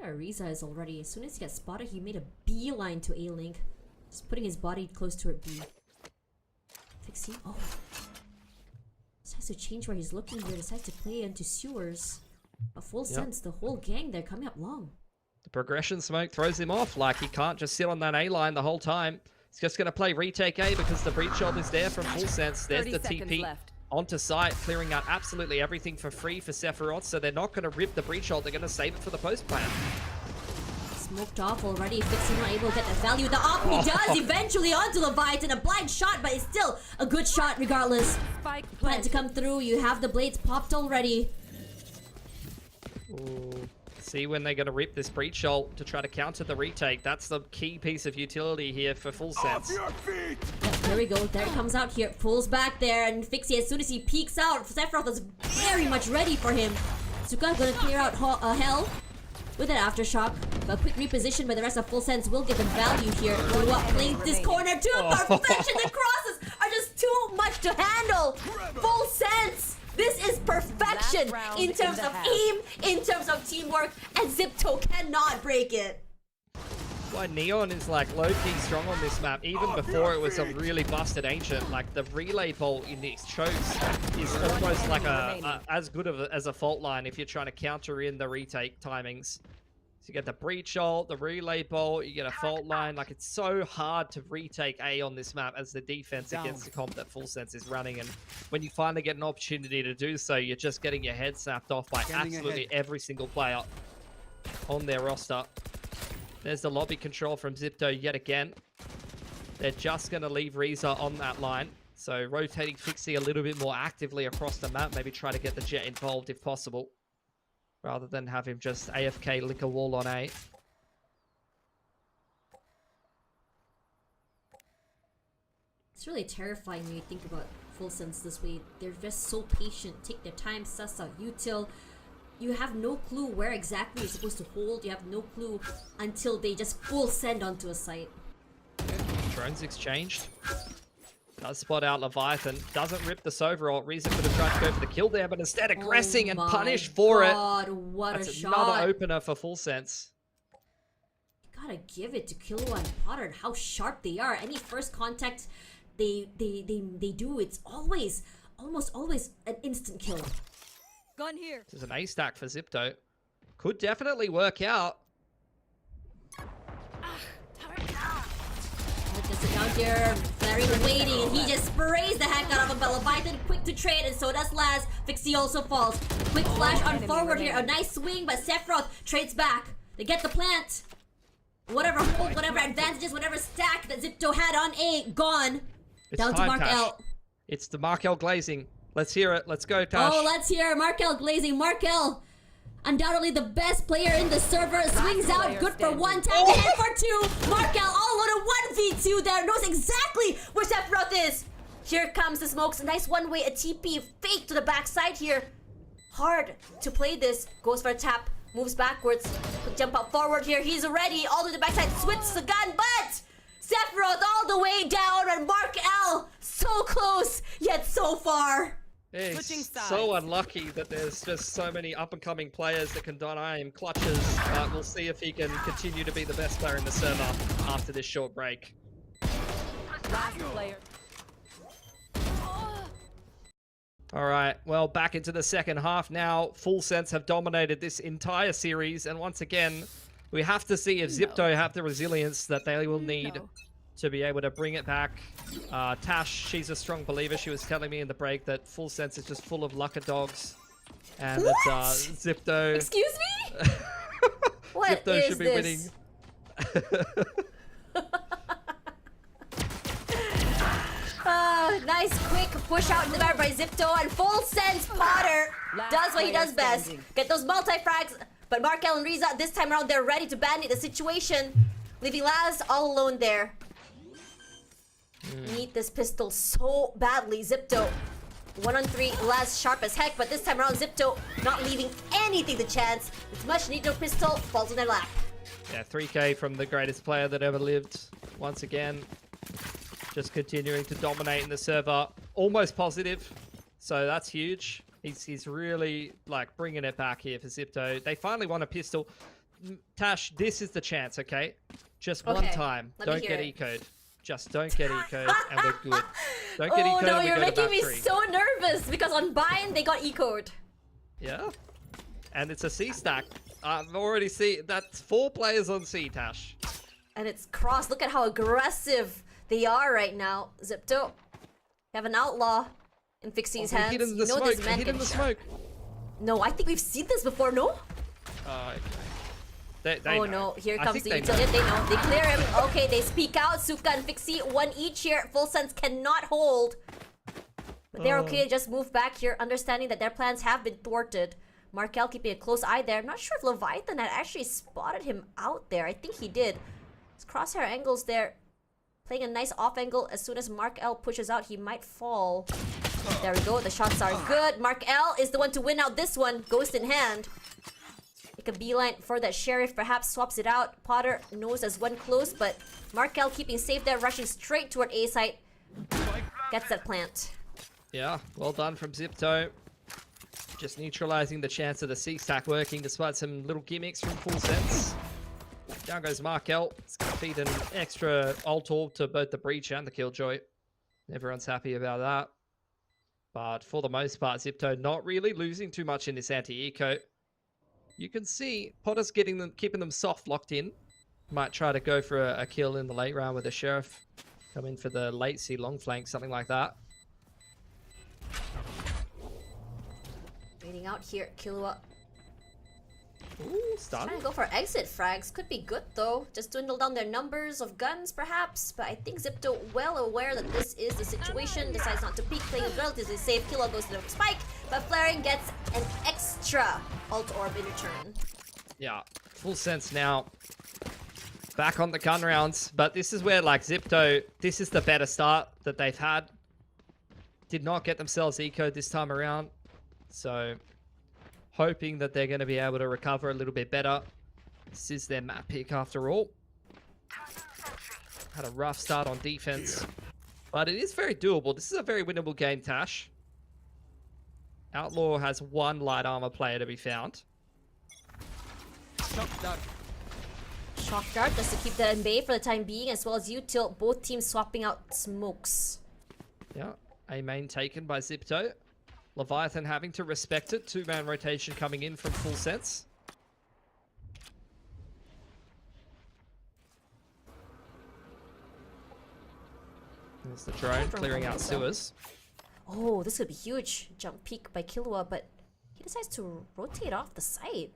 [SPEAKER 1] Riza is already, as soon as he got spotted, he made a beeline to A-Link, just putting his body close to it B. Fixie, oh. Decides to change where he's looking here, decides to play into sewers. A Full Sense, the whole gang, they're coming up long.
[SPEAKER 2] The progression smoke throws him off. Like, he can't just sit on that A line the whole time. He's just going to play retake A because the breach hold is there from Full Sense. There's the TP onto site, clearing out absolutely everything for free for Sephiroth. So they're not going to rip the breach hold. They're going to save it for the post plan.
[SPEAKER 1] Smoked off already. Fixie not able to get the value. The op he does eventually onto Leviathan. A blind shot, but it's still a good shot regardless. Plan to come through. You have the blades popped already.
[SPEAKER 2] Ooh. See when they're going to rip this breach ult to try to counter the retake. That's the key piece of utility here for Full Sense.
[SPEAKER 4] Off your feet!
[SPEAKER 1] Yep, there we go. There it comes out here. Pulls back there, and Fixie, as soon as he peeks out, Sephiroth is very much ready for him. Suka gonna clear out Hell with an aftershock. But quick reposition by the rest of Full Sense will give them value here. Playing this corner to perfection. The crosses are just too much to handle. Full Sense. This is perfection in terms of aim, in terms of teamwork, and Zipto cannot break it.
[SPEAKER 2] Why Neon is like low-key strong on this map, even before it was a really busted Ancient. Like the relay bolt in these chokes is almost like as good as a fault line if you're trying to counter in the retake timings. So you get the breach ult, the relay bolt, you get a fault line. Like it's so hard to retake A on this map as the defense against the comp that Full Sense is running. And when you finally get an opportunity to do so, you're just getting your head snapped off by absolutely every single player on their roster. There's the lobby control from Zipto yet again. They're just going to leave Reza on that line. So rotating Fixie a little bit more actively across the map. Maybe try to get the Jet involved if possible, rather than have him just AFK lick a wall on A.
[SPEAKER 1] It's really terrifying when you think about Full Sense this way. They're just so patient, take their time, suss out util. You have no clue where exactly you're supposed to hold. You have no clue until they just full send onto a site.
[SPEAKER 2] Drones exchanged. Does spot out Leviathan. Doesn't rip the Sova ult. Reza could have tried to go for the kill there, but instead aggressing and punished for it.
[SPEAKER 1] What
[SPEAKER 2] That's
[SPEAKER 1] a shot.
[SPEAKER 2] another opener for Full Sense.
[SPEAKER 1] You gotta give it to Killua and Potter and how sharp they are. Any first contact they do, it's always, almost always an instant kill.
[SPEAKER 3] Gun here.
[SPEAKER 2] This is an A stack for Zipto. Could definitely work out.
[SPEAKER 1] Just down here, Larry waiting, and he just sprays the heck out of him. But Leviathan quick to trade, and so does Laz. Fixie also falls. Quick flash on forward here, a nice swing, but Sephiroth trades back. They get the plant. Whatever hold, whatever advantages, whatever stack that Zipto had on A, gone.
[SPEAKER 2] It's
[SPEAKER 1] down to
[SPEAKER 2] time,
[SPEAKER 1] Mark
[SPEAKER 2] Tash.
[SPEAKER 1] L.
[SPEAKER 2] It's the Mark L glazing. Let's hear it. Let's go, Tash.
[SPEAKER 1] Oh, let's hear Mark L glazing. Mark L, undoubtedly the best player in the server, swings out, good for one, tap the head for two. Mark L all on a 1v2 there, knows exactly where Sephiroth is. Here comes the smokes, nice one-way, a TP, fake to the backside here. Hard to play this, goes for a tap, moves backwards, could jump up forward here, he's ready, all to the backside, switches the gun, but Sephiroth all the way down, and Mark L so close, yet so far.
[SPEAKER 2] He's so unlucky that there's just so many up-and-coming players that can deny him clutches. But we'll see if he can continue to be the best player in the server after this short break.
[SPEAKER 3] Last player.
[SPEAKER 2] All right, well, back into the second half now. Full Sense have dominated this entire series. And once again, we have to see if Zipto have the resilience that they will need to be able to bring it back. Tash, she's a strong believer. She was telling me in the break that Full Sense is just full of lucker dogs. And that Zipto...
[SPEAKER 1] Excuse me? What
[SPEAKER 2] Zipto
[SPEAKER 1] is
[SPEAKER 2] should be
[SPEAKER 1] this?
[SPEAKER 2] winning.
[SPEAKER 1] Nice quick push out in the back by Zipto, and Full Sense Potter does what he does best. Get those multi-frags, but Markel and Reza this time around, they're ready to bandit the situation. Leaving Laz all alone there. Need this pistol so badly. Zipto 1-on-3, Laz sharp as heck, but this time around Zipto not leaving anything to chance. It's much needed pistol, falls in their lap.
[SPEAKER 2] Yeah, 3K from the greatest player that ever lived. Once again, just continuing to dominate in the server. Almost positive, so that's huge. He's really like bringing it back here for Zipto. They finally want a pistol. Tash, this is the chance, okay? Just one time. Don't get eco'd. Just don't get eco'd and we're good. Don't get eco'd
[SPEAKER 1] no,
[SPEAKER 2] and we
[SPEAKER 1] you're
[SPEAKER 2] go to
[SPEAKER 1] making
[SPEAKER 2] back
[SPEAKER 1] me
[SPEAKER 2] three.
[SPEAKER 1] so nervous because on Bind they got eco'd.
[SPEAKER 2] Yeah. And it's a C stack. I've already seen that's 4 players on C, Tash.
[SPEAKER 1] And it's cross. Look at how aggressive they are right now. Zipto. You have an outlaw in Fixie's hands.
[SPEAKER 2] Hit in the
[SPEAKER 1] You know
[SPEAKER 2] smoke.
[SPEAKER 1] this man
[SPEAKER 2] Hit in
[SPEAKER 1] can-
[SPEAKER 2] the smoke.
[SPEAKER 1] No, I think we've seen this before, no?
[SPEAKER 2] Okay. They
[SPEAKER 1] Oh
[SPEAKER 2] know.
[SPEAKER 1] no, here
[SPEAKER 2] I
[SPEAKER 1] comes
[SPEAKER 2] think
[SPEAKER 1] the
[SPEAKER 2] they
[SPEAKER 1] utility.
[SPEAKER 2] know.
[SPEAKER 1] They know. They clear him. Okay, they speak out. Suka and Fixie, one each here. Full Sense cannot hold. But they're okay, just move back here, understanding that their plans have been thwarted. Markel keeping a close eye there. I'm not sure if Leviathan had actually spotted him out there. I think he did. His crosshair angles there. Playing a nice off angle. As soon as Mark L pushes out, he might fall. There we go. The shots are good. Mark L is the one to win out this one. Ghost in hand. Make a beeline for that Sheriff. Perhaps swaps it out. Potter knows as one close, but Mark L keeping safe there. Rushing straight toward A site. Gets that plant.
[SPEAKER 2] Yeah, well done from Zipto. Just neutralizing the chance of the C stack working despite some little gimmicks from Full Sense. Down goes Markel. It's going to feed an extra ult orb to both the Breach and the Killjoy. Everyone's happy about that. But for the most part, Zipto not really losing too much in this anti-eco. You can see Potter's keeping them soft locked in. Might try to go for a kill in the late round with the Sheriff. Come in for the late C long flank, something like that.
[SPEAKER 1] Waiting out here, Killua.
[SPEAKER 2] Ooh, stun.
[SPEAKER 1] Trying to go for exit frags. Could be good though. Just dwindle down their numbers of guns perhaps. But I think Zipto well aware that this is the situation. Decides not to peek, playing it relatively safe. Killua goes to the spike. But Flaring gets an extra ult orb in return.
[SPEAKER 2] Yeah, full sense now. Back on the gun rounds. But this is where, like, Zipto, this is the better start that they've had. Did not get themselves eco'd this time around. So, hoping that they're going to be able to recover a little bit better. This is their map pick after all. Had a rough start on defense. But it is very doable. This is a very winnable game, Tash. Outlaw has one light armor player to be found.
[SPEAKER 1] Shock Dart just to keep that in bay for the time being, as well as Util. Both teams swapping out smokes.
[SPEAKER 2] Yeah, A main taken by Zipto. Leviathan having to respect it. 2-man rotation coming in from full sense. There's the drone clearing out sewers.
[SPEAKER 1] Oh, this could be huge. Jump peek by Killua, but he decides to rotate off the site.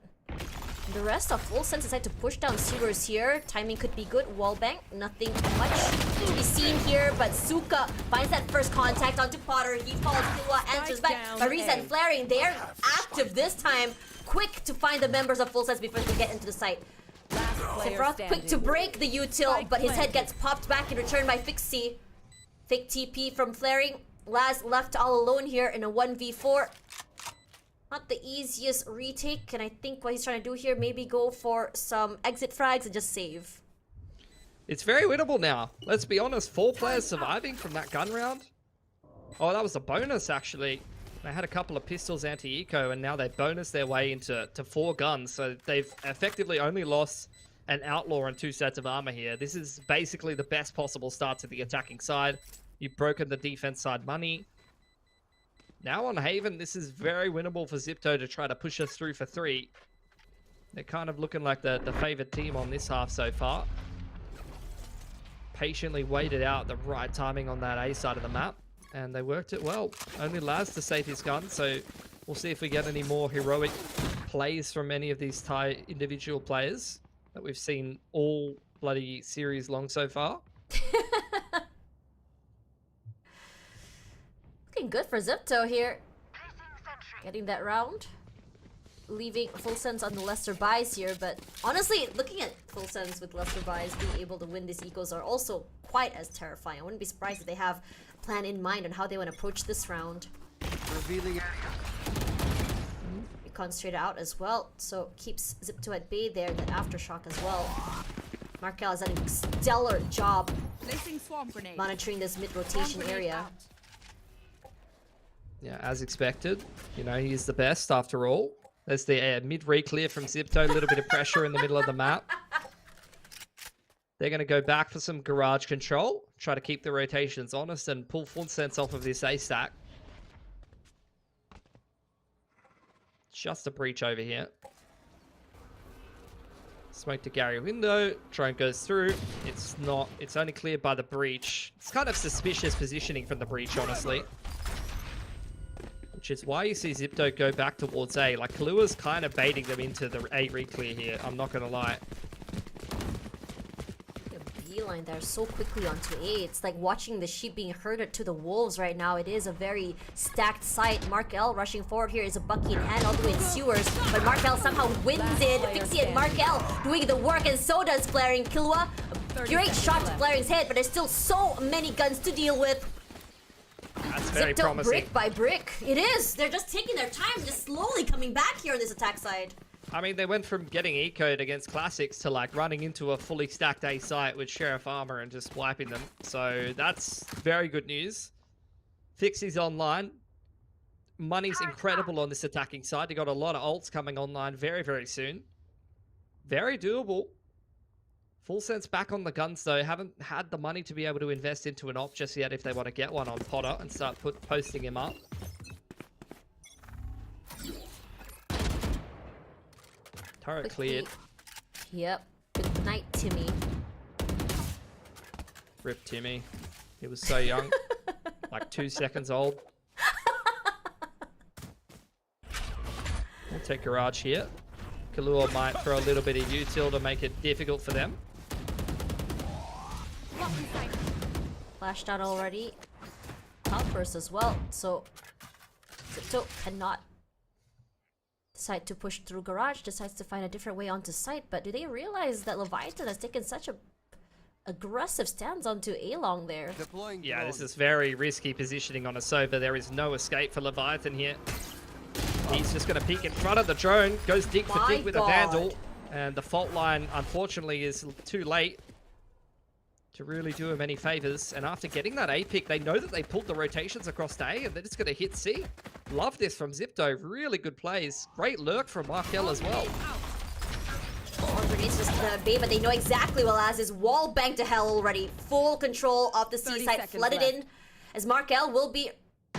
[SPEAKER 1] The rest of full sense decide to push down sewers here. Timing could be good. Wallbang, nothing much to be seen here, but Suka finds that first contact onto Potter. He follows Killua, answers back. Marisa and Flaring, they're active this time. Quick to find the members of full sense before they get into the site. Sephiroth quick to break the util, but his head gets popped back in return by Fixie. Fake TP from Flaring. Laz left all alone here in a 1v4. Not the easiest retake, and I think what he's trying to do here, maybe go for some exit frags and just save.
[SPEAKER 2] It's very winnable now. Let's be honest, 4 players surviving from that gun round. Oh, that was a bonus, actually. They had a couple of pistols anti-eco, and now they bonus their way into 4 guns. So they've effectively only lost an Outlaw and 2 sets of armor here. This is basically the best possible start to the attacking side. You've broken the defense side money. Now on Haven, this is very winnable for Zipto to try to push us through for 3. They're kind of looking like the favored team on this half so far. Patiently waited out the right timing on that A side of the map, and they worked it well. Only Laz to save his gun, so we'll see if we get any more heroic plays from any of these Thai individual players that we've seen all bloody series long so far.
[SPEAKER 1] Looking good for Zipto here. Getting that round. Leaving Full Sense on the lesser buys here, but honestly, looking at Full Sense with lesser buys being able to win these ecos are also quite as terrifying. I wouldn't be surprised if they have a plan in mind on how they want to approach this round.
[SPEAKER 4] Revealing area.
[SPEAKER 1] Recon straight out as well, so keeps Zipto at bay there, that aftershock as well. Markel has done a stellar job
[SPEAKER 3] Placing swarm grenade.
[SPEAKER 1] monitoring this mid-rotation area.
[SPEAKER 3] Out.
[SPEAKER 2] Yeah, as expected. You know, he's the best after all. There's the mid-reclear from Zipto, a little bit of pressure in the middle of the map. They're going to go back for some garage control, try to keep the rotations honest and pull full sense off of this A stack. Just a breach over here. Smoke to Gary window, drone goes through. It's only cleared by the breach. It's kind of suspicious positioning from the breach, honestly. Which is why you see Zipto go back towards A. Like, Kalua's kind of baiting them into the A reclear here, I'm not going to lie.
[SPEAKER 1] Beeline there so quickly onto A. It's like watching the sheep being herded to the wolves right now. It is a very stacked site. Markel rushing forward here is a Bucky in hand all the way in sewers, but Markel somehow wins it. Fixie and Markel doing the work, and so does Flaring. Killua, a great shot to Flaring's head, but there's still so many guns to deal with.
[SPEAKER 2] That's very
[SPEAKER 1] Zipto
[SPEAKER 2] promising.
[SPEAKER 1] brick by brick. It is. They're just taking their time, just slowly coming back here on this attack side.
[SPEAKER 2] I mean, they went from getting eco'd against Classics to, like, running into a fully stacked A site with Sheriff Armor and just wiping them. So that's very good news. Fixie's online. Money's incredible on this attacking side. They got a lot of ults coming online very, very soon. Very doable. Full Sense back on the guns though. Haven't had the money to be able to invest into an op just yet if they want to get one on Potter and start posting him up. Turret cleared.
[SPEAKER 1] Yep. Good night, Timmy.
[SPEAKER 2] Rip Timmy. He was so young. Like 2 seconds old. We'll take Garage here. Kalua might throw a little bit of util to make it difficult for them.
[SPEAKER 1] Flashed out already. Outburst as well, so Zipto cannot decide to push through Garage, decides to find a different way onto site, but do they realize that Leviathan has taken such a aggressive stance onto A-Long there?
[SPEAKER 4] Deploying
[SPEAKER 2] Yeah,
[SPEAKER 4] drone.
[SPEAKER 2] this is very risky positioning on a Sova. There is no escape for Leviathan here. He's just going to peek in front of the drone, goes dig for dig with a Vandal, and the fault line, unfortunately, is too late to really do him any favors. And after getting that A pick, they know that they pulled the rotations across to A, and they're just going to hit C. Love this from Zipto. Really good plays. Great lurk from Markel as well.
[SPEAKER 1] Grenades just B, but they know exactly well as is wall banged to hell already. Full control of the C side, flooded in. As Markel will be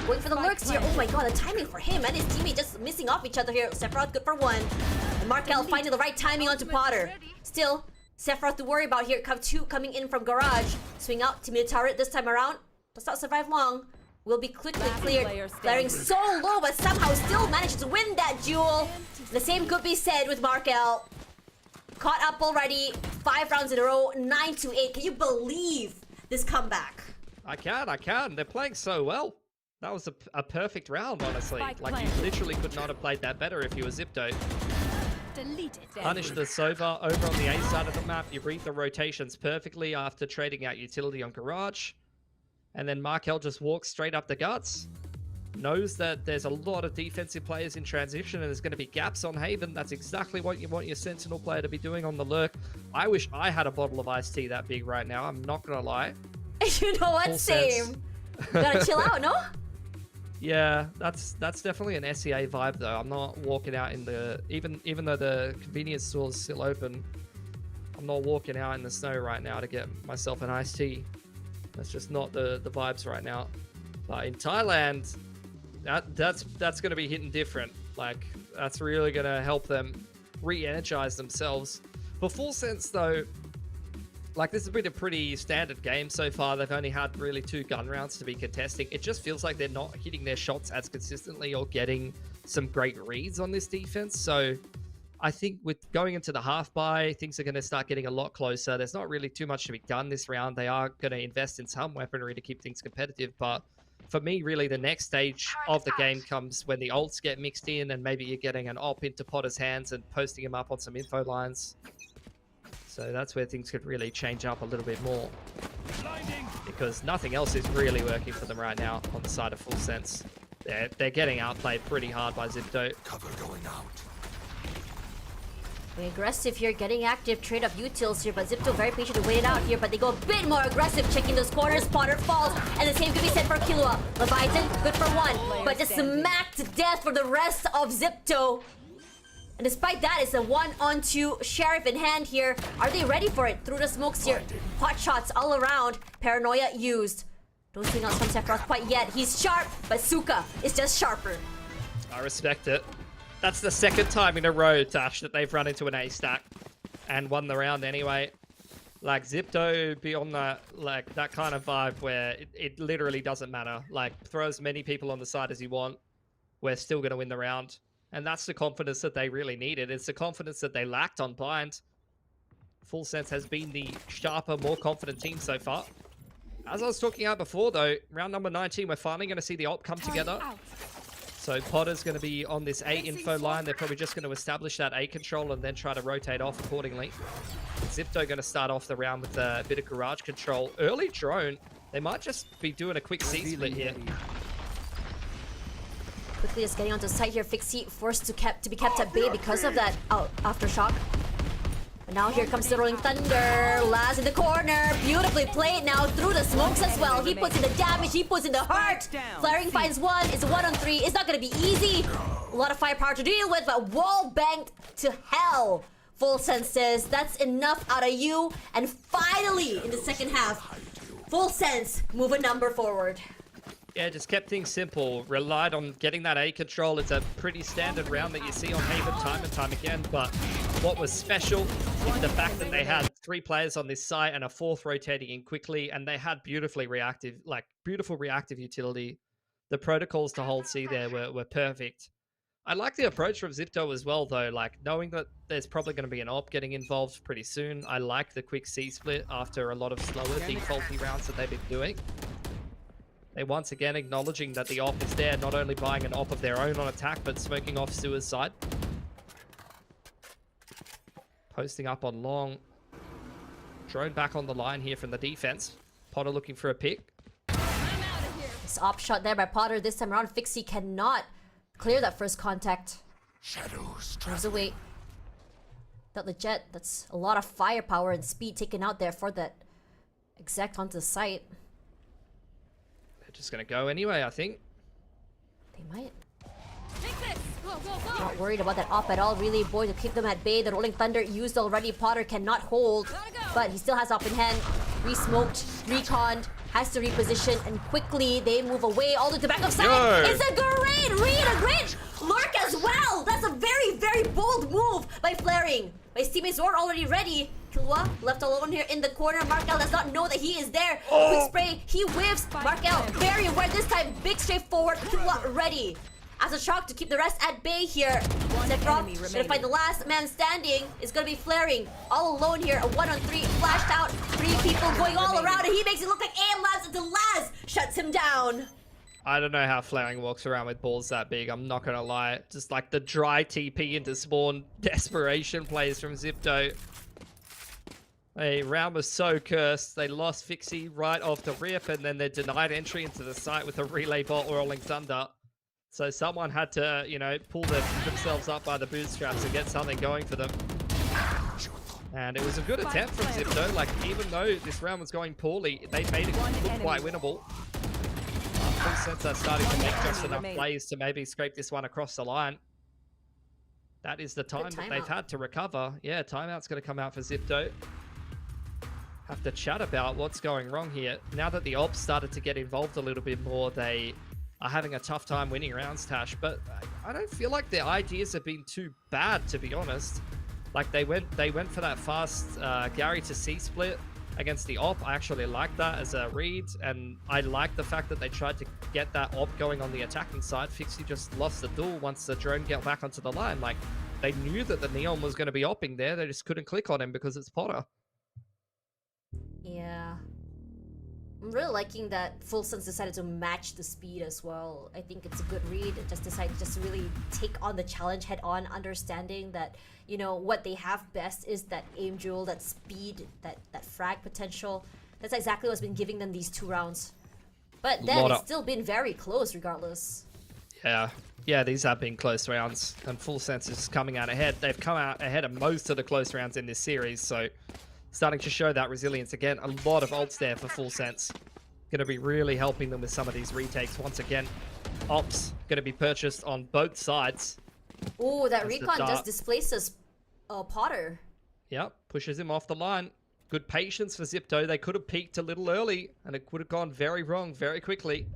[SPEAKER 1] going for the lurks here. Oh my god, the timing for him and his teammate just missing off each other here. Sephiroth good for one. And Markel finding the right timing onto Potter. Still, Sephiroth to worry about here. Come two coming in from Garage. Swing out to mid turret this time around. Does not survive long. Will be quickly cleared. Flaring so low, but somehow still manages to win that duel. The same could be said with Markel. Caught up already. 5 rounds in a row. 9-8. Can you believe this comeback?
[SPEAKER 2] I can. They're playing so well. That was a perfect round, honestly. Like, you literally could not have played that better if you were Zipto. Punish the Sova over on the A side of the map. You read the rotations perfectly after trading out utility on Garage. And then Markel just walks straight up the guts. Knows that there's a lot of defensive players in transition and there's going to be gaps on Haven. That's exactly what you want your Sentinel player to be doing on the lurk. I wish I had a bottle of iced tea that big right now. I'm not going to lie.
[SPEAKER 1] You know what?
[SPEAKER 2] Full
[SPEAKER 1] Same.
[SPEAKER 2] sense.
[SPEAKER 1] You gotta chill out, no?
[SPEAKER 2] Yeah, that's definitely an SEA vibe though. I'm not walking out in the even though the convenience store is still open. I'm not walking out in the snow right now to get myself an iced tea. That's just not the vibes right now. But in Thailand, that's going to be hitting different. Like that's really going to help them re-energize themselves. For Full Sense though, like this has been a pretty standard game so far. They've only had really 2 gun rounds to be contesting. It just feels like they're not hitting their shots as consistently or getting some great reads on this defense. So I think with going into the half buy, things are going to start getting a lot closer. There's not really too much to be done this round. They are going to invest in some weaponry to keep things competitive. But for me, really, the next stage of the game comes when the ults get mixed in and maybe you're getting an op into Potter's hands and posting him up on some info lines. So that's where things could really change up a little bit more. Because nothing else is really working for them right now on the side of Full Sense. They're getting outplayed pretty hard by Zipto.
[SPEAKER 4] Cover going out.
[SPEAKER 1] Very aggressive here, getting active, trade up utils here, but Zipto very patient to wait it out here, but they go a bit more aggressive, checking those corners. Potter falls, and the same could be said for Killua. Leviathan, good for one, but just smacked to death for the rest of Zipto. And despite that, it's a 1-on-2 Sheriff in hand here. Are they ready for it? Through the smokes here. Pot shots all around. Paranoia used. Don't swing out from Sephiroth quite yet. He's sharp, but Suka is just sharper.
[SPEAKER 2] I respect it. That's the 2nd time in a row, Tash, that they've run into an A stack and won the round anyway. Like Zipto be on that, like that kind of vibe where it literally doesn't matter. Like throw as many people on the side as you want. We're still going to win the round. And that's the confidence that they really needed. It's the confidence that they lacked on Blind. Full Sense has been the sharper, more confident team so far. As I was talking about before though, round number 19, we're finally going to see the op come together. So Potter's going to be on this A info line. They're probably just going to establish that A control and then try to rotate off accordingly. Zipto going to start off the round with a bit of garage control. Early drone. They might just be doing a quick C split here.
[SPEAKER 1] Quickly just getting onto site here. Fixie forced to be kept at bay because of that aftershock. And now here comes the Rolling Thunder. Laz in the corner. Beautifully played now through the smokes as well. He puts in the damage. He puts in the heart. Flaring finds one. It's a 1-on-3. It's not going to be easy. A lot of firepower to deal with, but wall banked to hell Full Sense says that's enough out of you. And finally, in the second half, Full Sense move a number forward.
[SPEAKER 2] Yeah, just kept things simple. Relied on getting that A control. It's a pretty standard round that you see on Haven time and time again. But what was special is the fact that they had 3 players on this site and a 4th rotating in quickly, and they had beautiful reactive utility. The protocols to hold C there were perfect. I like the approach from Zipto as well, though. Like, knowing that there's probably going to be an op getting involved pretty soon. I like the quick C split after a lot of slower defaulty rounds that they've been doing. They once again acknowledging that the op is there, not only buying an op of their own on attack, but smoking off Sewer's side. Posting up on long. Drone back on the line here from the defense. Potter looking for a pick.
[SPEAKER 1] This op shot there by Potter this time around. Fixie cannot clear that first contact.
[SPEAKER 4] Shadows.
[SPEAKER 1] Moves away. That the jet, that's a lot of firepower and speed taken out there for that exact onto the site.
[SPEAKER 2] They're just going to go anyway, I think.
[SPEAKER 1] They might.
[SPEAKER 3] Take this. Go, go, go.
[SPEAKER 1] Not worried about that op at all, really. Boy, to keep them at bay. The Rolling Thunder used already. Potter cannot hold, but he still has op in hand. Re-smoked, reconned, has to reposition, and quickly they move away all the way to the back of side.
[SPEAKER 2] Yo.
[SPEAKER 1] It's a great read, a great lurk as well. That's a very, very bold move by Flaring. My teammates were already ready. Kilwa left alone here in the corner. Markel does not know that he is there. Quick spray, he whiffs. Markel very aware this time. Big straightforward. Kilwa ready. As a shock to keep the rest at bay here. Sephiroth gonna find the last man standing. Is gonna be Flaring all alone here. A 1-on-3 flashed out. 3 people going all around, and he makes it look like AM Labs until Laz shuts him down.
[SPEAKER 2] I don't know how Flaring walks around with balls that big. I'm not going to lie. Just like the dry TP into spawn desperation plays from Zipto. A round was so cursed. They lost Fixie right off the rip, and then they're denied entry into the site with a relay bot Rolling Thunder. So someone had to, you know, pull themselves up by the bootstraps and get something going for them. And it was a good attempt from Zipto. Like, even though this round was going poorly, they made it look quite winnable. Full Sense are starting to make just enough plays to maybe scrape this one across the line. That is the time that they've had to recover. Yeah, timeout's going to come out for Zipto. Have to chat about what's going wrong here. Now that the ops started to get involved a little bit more, they are having a tough time winning rounds, Tash. But I don't feel like their ideas have been too bad, to be honest. Like, they went for that fast Gary to C split against the op. I actually like that as a read, and I like the fact that they tried to get that op going on the attacking side. Fixie just lost the duel once the drone got back onto the line. Like, they knew that the Neon was going to be opping there. They just couldn't click on him because it's Potter.
[SPEAKER 1] Yeah. I'm really liking that Full Sense decided to match the speed as well. I think it's a good read. It just decided to really take on the challenge head on, understanding that, you know, what they have best is that aim jewel, that speed, that frag potential. That's exactly what's been giving them these 2 rounds. But then it's still been very close regardless.
[SPEAKER 2] Yeah, these have been close rounds, and Full Sense is coming out ahead. They've come out ahead of most of the close rounds in this series, so starting to show that resilience again. A lot of ults there for Full Sense. Going to be really helping them with some of these retakes. Once again, ops going to be purchased on both sides.
[SPEAKER 1] Oh, that recon just displaces Potter.
[SPEAKER 2] Yep, pushes him off the line. Good patience for Zipto. They could have peaked a little early, and it could have gone very wrong very quickly.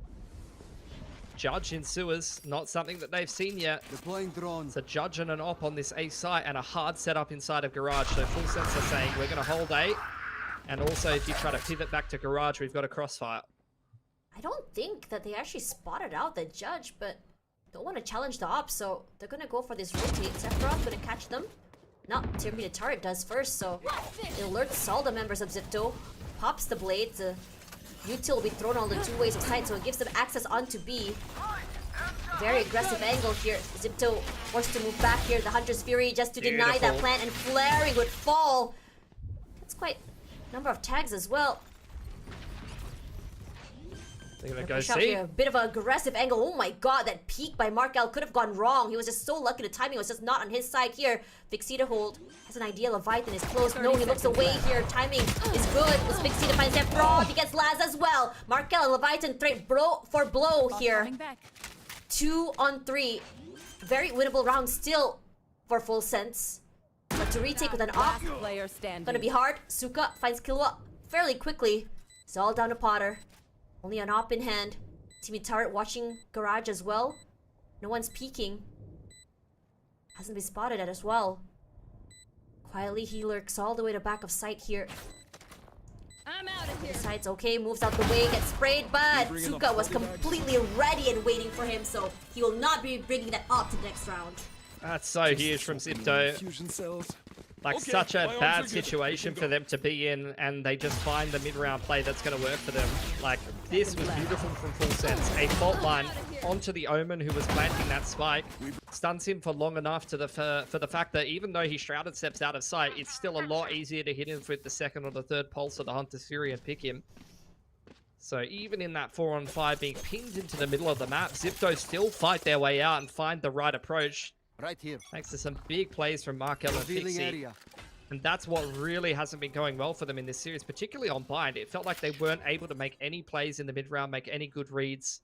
[SPEAKER 2] Judge in sewers, not something that they've seen yet.
[SPEAKER 4] Deploying drones.
[SPEAKER 2] It's a Judge and an op on this A site, and a hard setup inside of Garage. So Full Sense are saying, we're going to hold A. And also, if you try to pivot back to Garage, we've got a crossfire.
[SPEAKER 1] I don't think that they actually spotted out the Judge, but don't want to challenge the op, so they're going to go for this rotate. Sephiroth going to catch them. No, Tear Me the Turret does first, so it alerts all the members of Zipto. Pops the blade. The util will be thrown on the 2 ways of sight, so it gives them access onto B. Very aggressive angle here. Zipto forced to move back here. The Hunter's Fury just to deny that plan, and Flaring would fall. That's quite a number of tags as well.
[SPEAKER 2] They're gonna go
[SPEAKER 1] Push out
[SPEAKER 2] C.
[SPEAKER 1] here. A bit of an aggressive angle. Oh my god, that peek by Markel could have gone wrong. He was just so lucky. The timing was just not on his side here. Fixie to hold. Has an idea. Leviathan is close. No, he looks away here. Timing is good. Was Fixie to find Sephiroth. He gets Laz as well. Markel and Leviathan trade blow for blow here. 2 on 3. Very winnable round still for Full Sense. But to retake with an op,
[SPEAKER 3] Last player standing.
[SPEAKER 1] gonna be hard. Suka finds Killua fairly quickly. It's all down to Potter. Only an op in hand. Team turret watching garage as well. No one's peeking. Hasn't been spotted at as well. Quietly he lurks all the way to back of sight here.
[SPEAKER 3] I'm out of here.
[SPEAKER 1] Decides okay, moves out the way, gets sprayed, but Suka was completely ready and waiting for him, so he will not be bringing that up to the next round.
[SPEAKER 2] That's so huge from ZipTo.
[SPEAKER 4] Fusion cells.
[SPEAKER 2] Like
[SPEAKER 4] Okay,
[SPEAKER 2] such a
[SPEAKER 4] my arms
[SPEAKER 2] bad
[SPEAKER 4] are good.
[SPEAKER 2] situation for them to be in, and they just find the mid-round play that's going to work for them. Like, this was beautiful from Full Sense. A fault line onto the Omen who was planting that spike. Stuns him for long enough to for the fact that even though he shrouded steps out of sight, it's still a lot easier to hit him with the second or the third pulse of the Hunter's Fury and pick him. So even in that 4-on-5 being pinned into the middle of the map, ZipTo still fight their way out and find the right approach.
[SPEAKER 4] Right here.
[SPEAKER 2] Thanks to some big plays from Markel and
[SPEAKER 4] Revealing
[SPEAKER 2] Fixie.
[SPEAKER 4] area.
[SPEAKER 2] And that's what really hasn't been going well for them in this series, particularly on Bind. It felt like they weren't able to make any plays in the mid-round, make any good reads.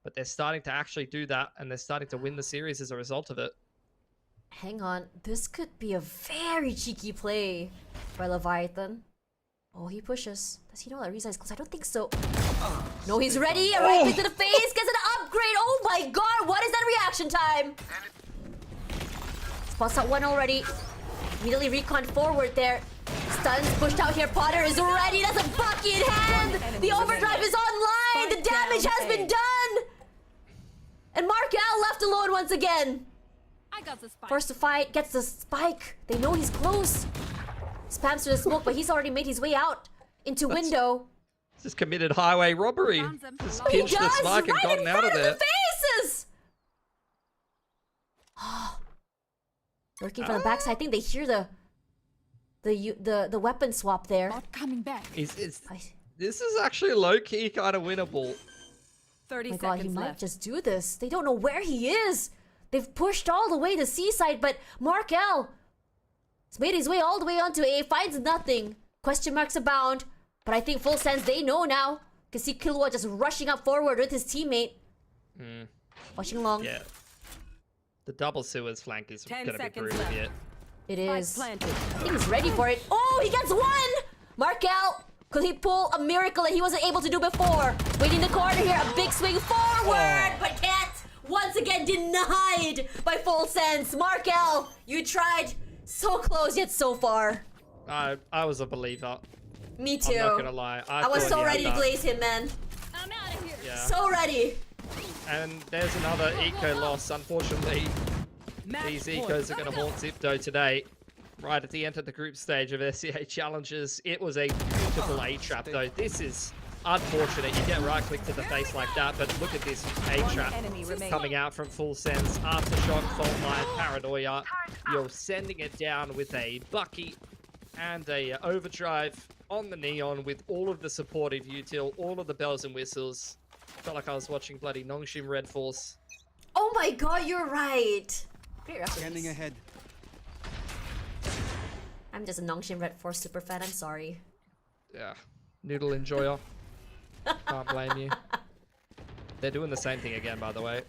[SPEAKER 2] But they're starting to actually do that, and they're starting to win the series as a result of it.
[SPEAKER 1] Hang on, this could be a very cheeky play by Leviathan. Oh, he pushes. Does he know that Riza is close? I don't think so. No, he's ready. A right click to the face. Gets an upgrade. Oh my god, what is that reaction time? Spots out one already. Immediately recon forward there. Stuns pushed out here. Potter is ready. That's a bucky in hand. The overdrive is online. The damage has been done. And Markel left alone once again.
[SPEAKER 3] I got the spike.
[SPEAKER 1] Forced to fight, gets the spike. They know he's close. Spams through the smoke, but he's already made his way out into window.
[SPEAKER 2] Just committed highway robbery. Just
[SPEAKER 1] He
[SPEAKER 2] pinched the
[SPEAKER 1] does,
[SPEAKER 2] spike and
[SPEAKER 1] right
[SPEAKER 2] gotten
[SPEAKER 1] in
[SPEAKER 2] out
[SPEAKER 1] front
[SPEAKER 2] of
[SPEAKER 1] of
[SPEAKER 2] there.
[SPEAKER 1] the faces. Lurking from the backside. I think they hear the weapon swap there.
[SPEAKER 3] Not coming back.
[SPEAKER 2] This is actually low-key kind of winnable.
[SPEAKER 3] 30
[SPEAKER 1] Oh my god, he
[SPEAKER 3] seconds
[SPEAKER 1] might
[SPEAKER 3] left.
[SPEAKER 1] just do this. They don't know where he is. They've pushed all the way to seaside, but Markel has made his way all the way onto A, finds nothing. Question marks abound, but I think Full Sense, they know now. Can see Killua just rushing up forward with his teammate. Watching long.
[SPEAKER 2] Yeah. The double sewers flank is
[SPEAKER 3] 10
[SPEAKER 2] going to be
[SPEAKER 3] seconds
[SPEAKER 2] brutal
[SPEAKER 3] left.
[SPEAKER 2] here.
[SPEAKER 1] It
[SPEAKER 3] Spike
[SPEAKER 1] is.
[SPEAKER 3] planted.
[SPEAKER 1] I think he's ready for it. Oh, he gets one! Markel, could he pull a miracle that he wasn't able to do before? Waiting the corner here, a big swing forward, but can't. Once again denied by Full Sense. Markel, you tried. So close yet so far.
[SPEAKER 2] I was a believer.
[SPEAKER 1] Me too.
[SPEAKER 2] I'm not going to lie.
[SPEAKER 1] I was
[SPEAKER 2] thought
[SPEAKER 1] so
[SPEAKER 2] he had
[SPEAKER 1] ready to
[SPEAKER 2] that.
[SPEAKER 1] glaze him, man.
[SPEAKER 3] I'm out of here.
[SPEAKER 2] Yeah.
[SPEAKER 1] So ready.
[SPEAKER 2] And there's another eco loss. Unfortunately,
[SPEAKER 3] Match
[SPEAKER 2] these
[SPEAKER 3] point.
[SPEAKER 2] ecos are going to haunt ZipTo today. Right at the end of the group stage of SCA Challenges. It was a beautiful A-trap, though. This is unfortunate. You get right-click to the face like that, but look at this A-trap
[SPEAKER 3] enemy remaining.
[SPEAKER 2] coming out from Full Sense. Aftershock, fault line, paranoia. You're sending it down with a bucky and a overdrive on the neon with all of the supportive util, all of the bells and whistles. Felt like I was watching bloody Nongshim Red Force.
[SPEAKER 1] Oh my god, you're right. Great reference.
[SPEAKER 4] Scanning ahead.
[SPEAKER 1] I'm just a Nongshim Red Force super fan, I'm sorry.
[SPEAKER 2] Yeah, noodle enjoyer. Can't blame you. They're doing the same thing again, by the way.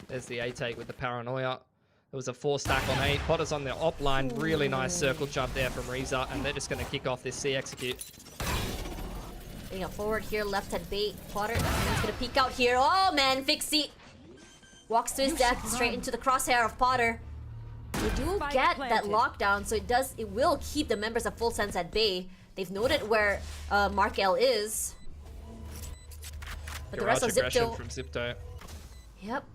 [SPEAKER 2] There's the A-take with the paranoia. There was a 4-stack on 8. Potter's on their op line. Really nice circle jump there from Riza, and they're just going to kick off this C execute.
[SPEAKER 1] Getting up forward here, left at bait. Potter, he's gonna peek out here. Oh man, Fixie walks to his death straight into the crosshair of Potter. They do
[SPEAKER 3] Spike
[SPEAKER 1] get that
[SPEAKER 3] planted.
[SPEAKER 1] lockdown, so it will keep the members of Full Sense at bay. They've noted where Markel is. But the rest of
[SPEAKER 2] aggression
[SPEAKER 1] ZipTo,
[SPEAKER 2] from ZipTo.
[SPEAKER 1] yep.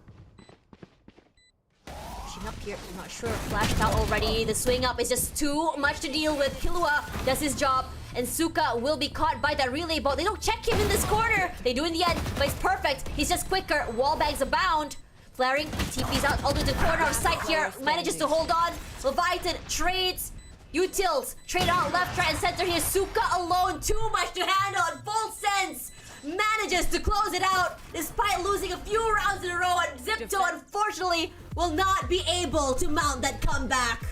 [SPEAKER 1] Pushing up here, I'm not sure. Flashed out already. The swing up is just too much to deal with. Killua does his job, and Suka will be caught by that relay ball. They don't check him in this corner. They do in the end, but it's perfect. He's just quicker. Wall bags abound. Flaring, TP's out all the way to the corner of sight here. Manages to hold on. Leviathan trades. Utils trade out left, right, and center here. Suka alone, too much to handle. And Full Sense manages to close it out despite losing a few rounds in a row. And ZipTo, unfortunately, will not be able to mount that comeback.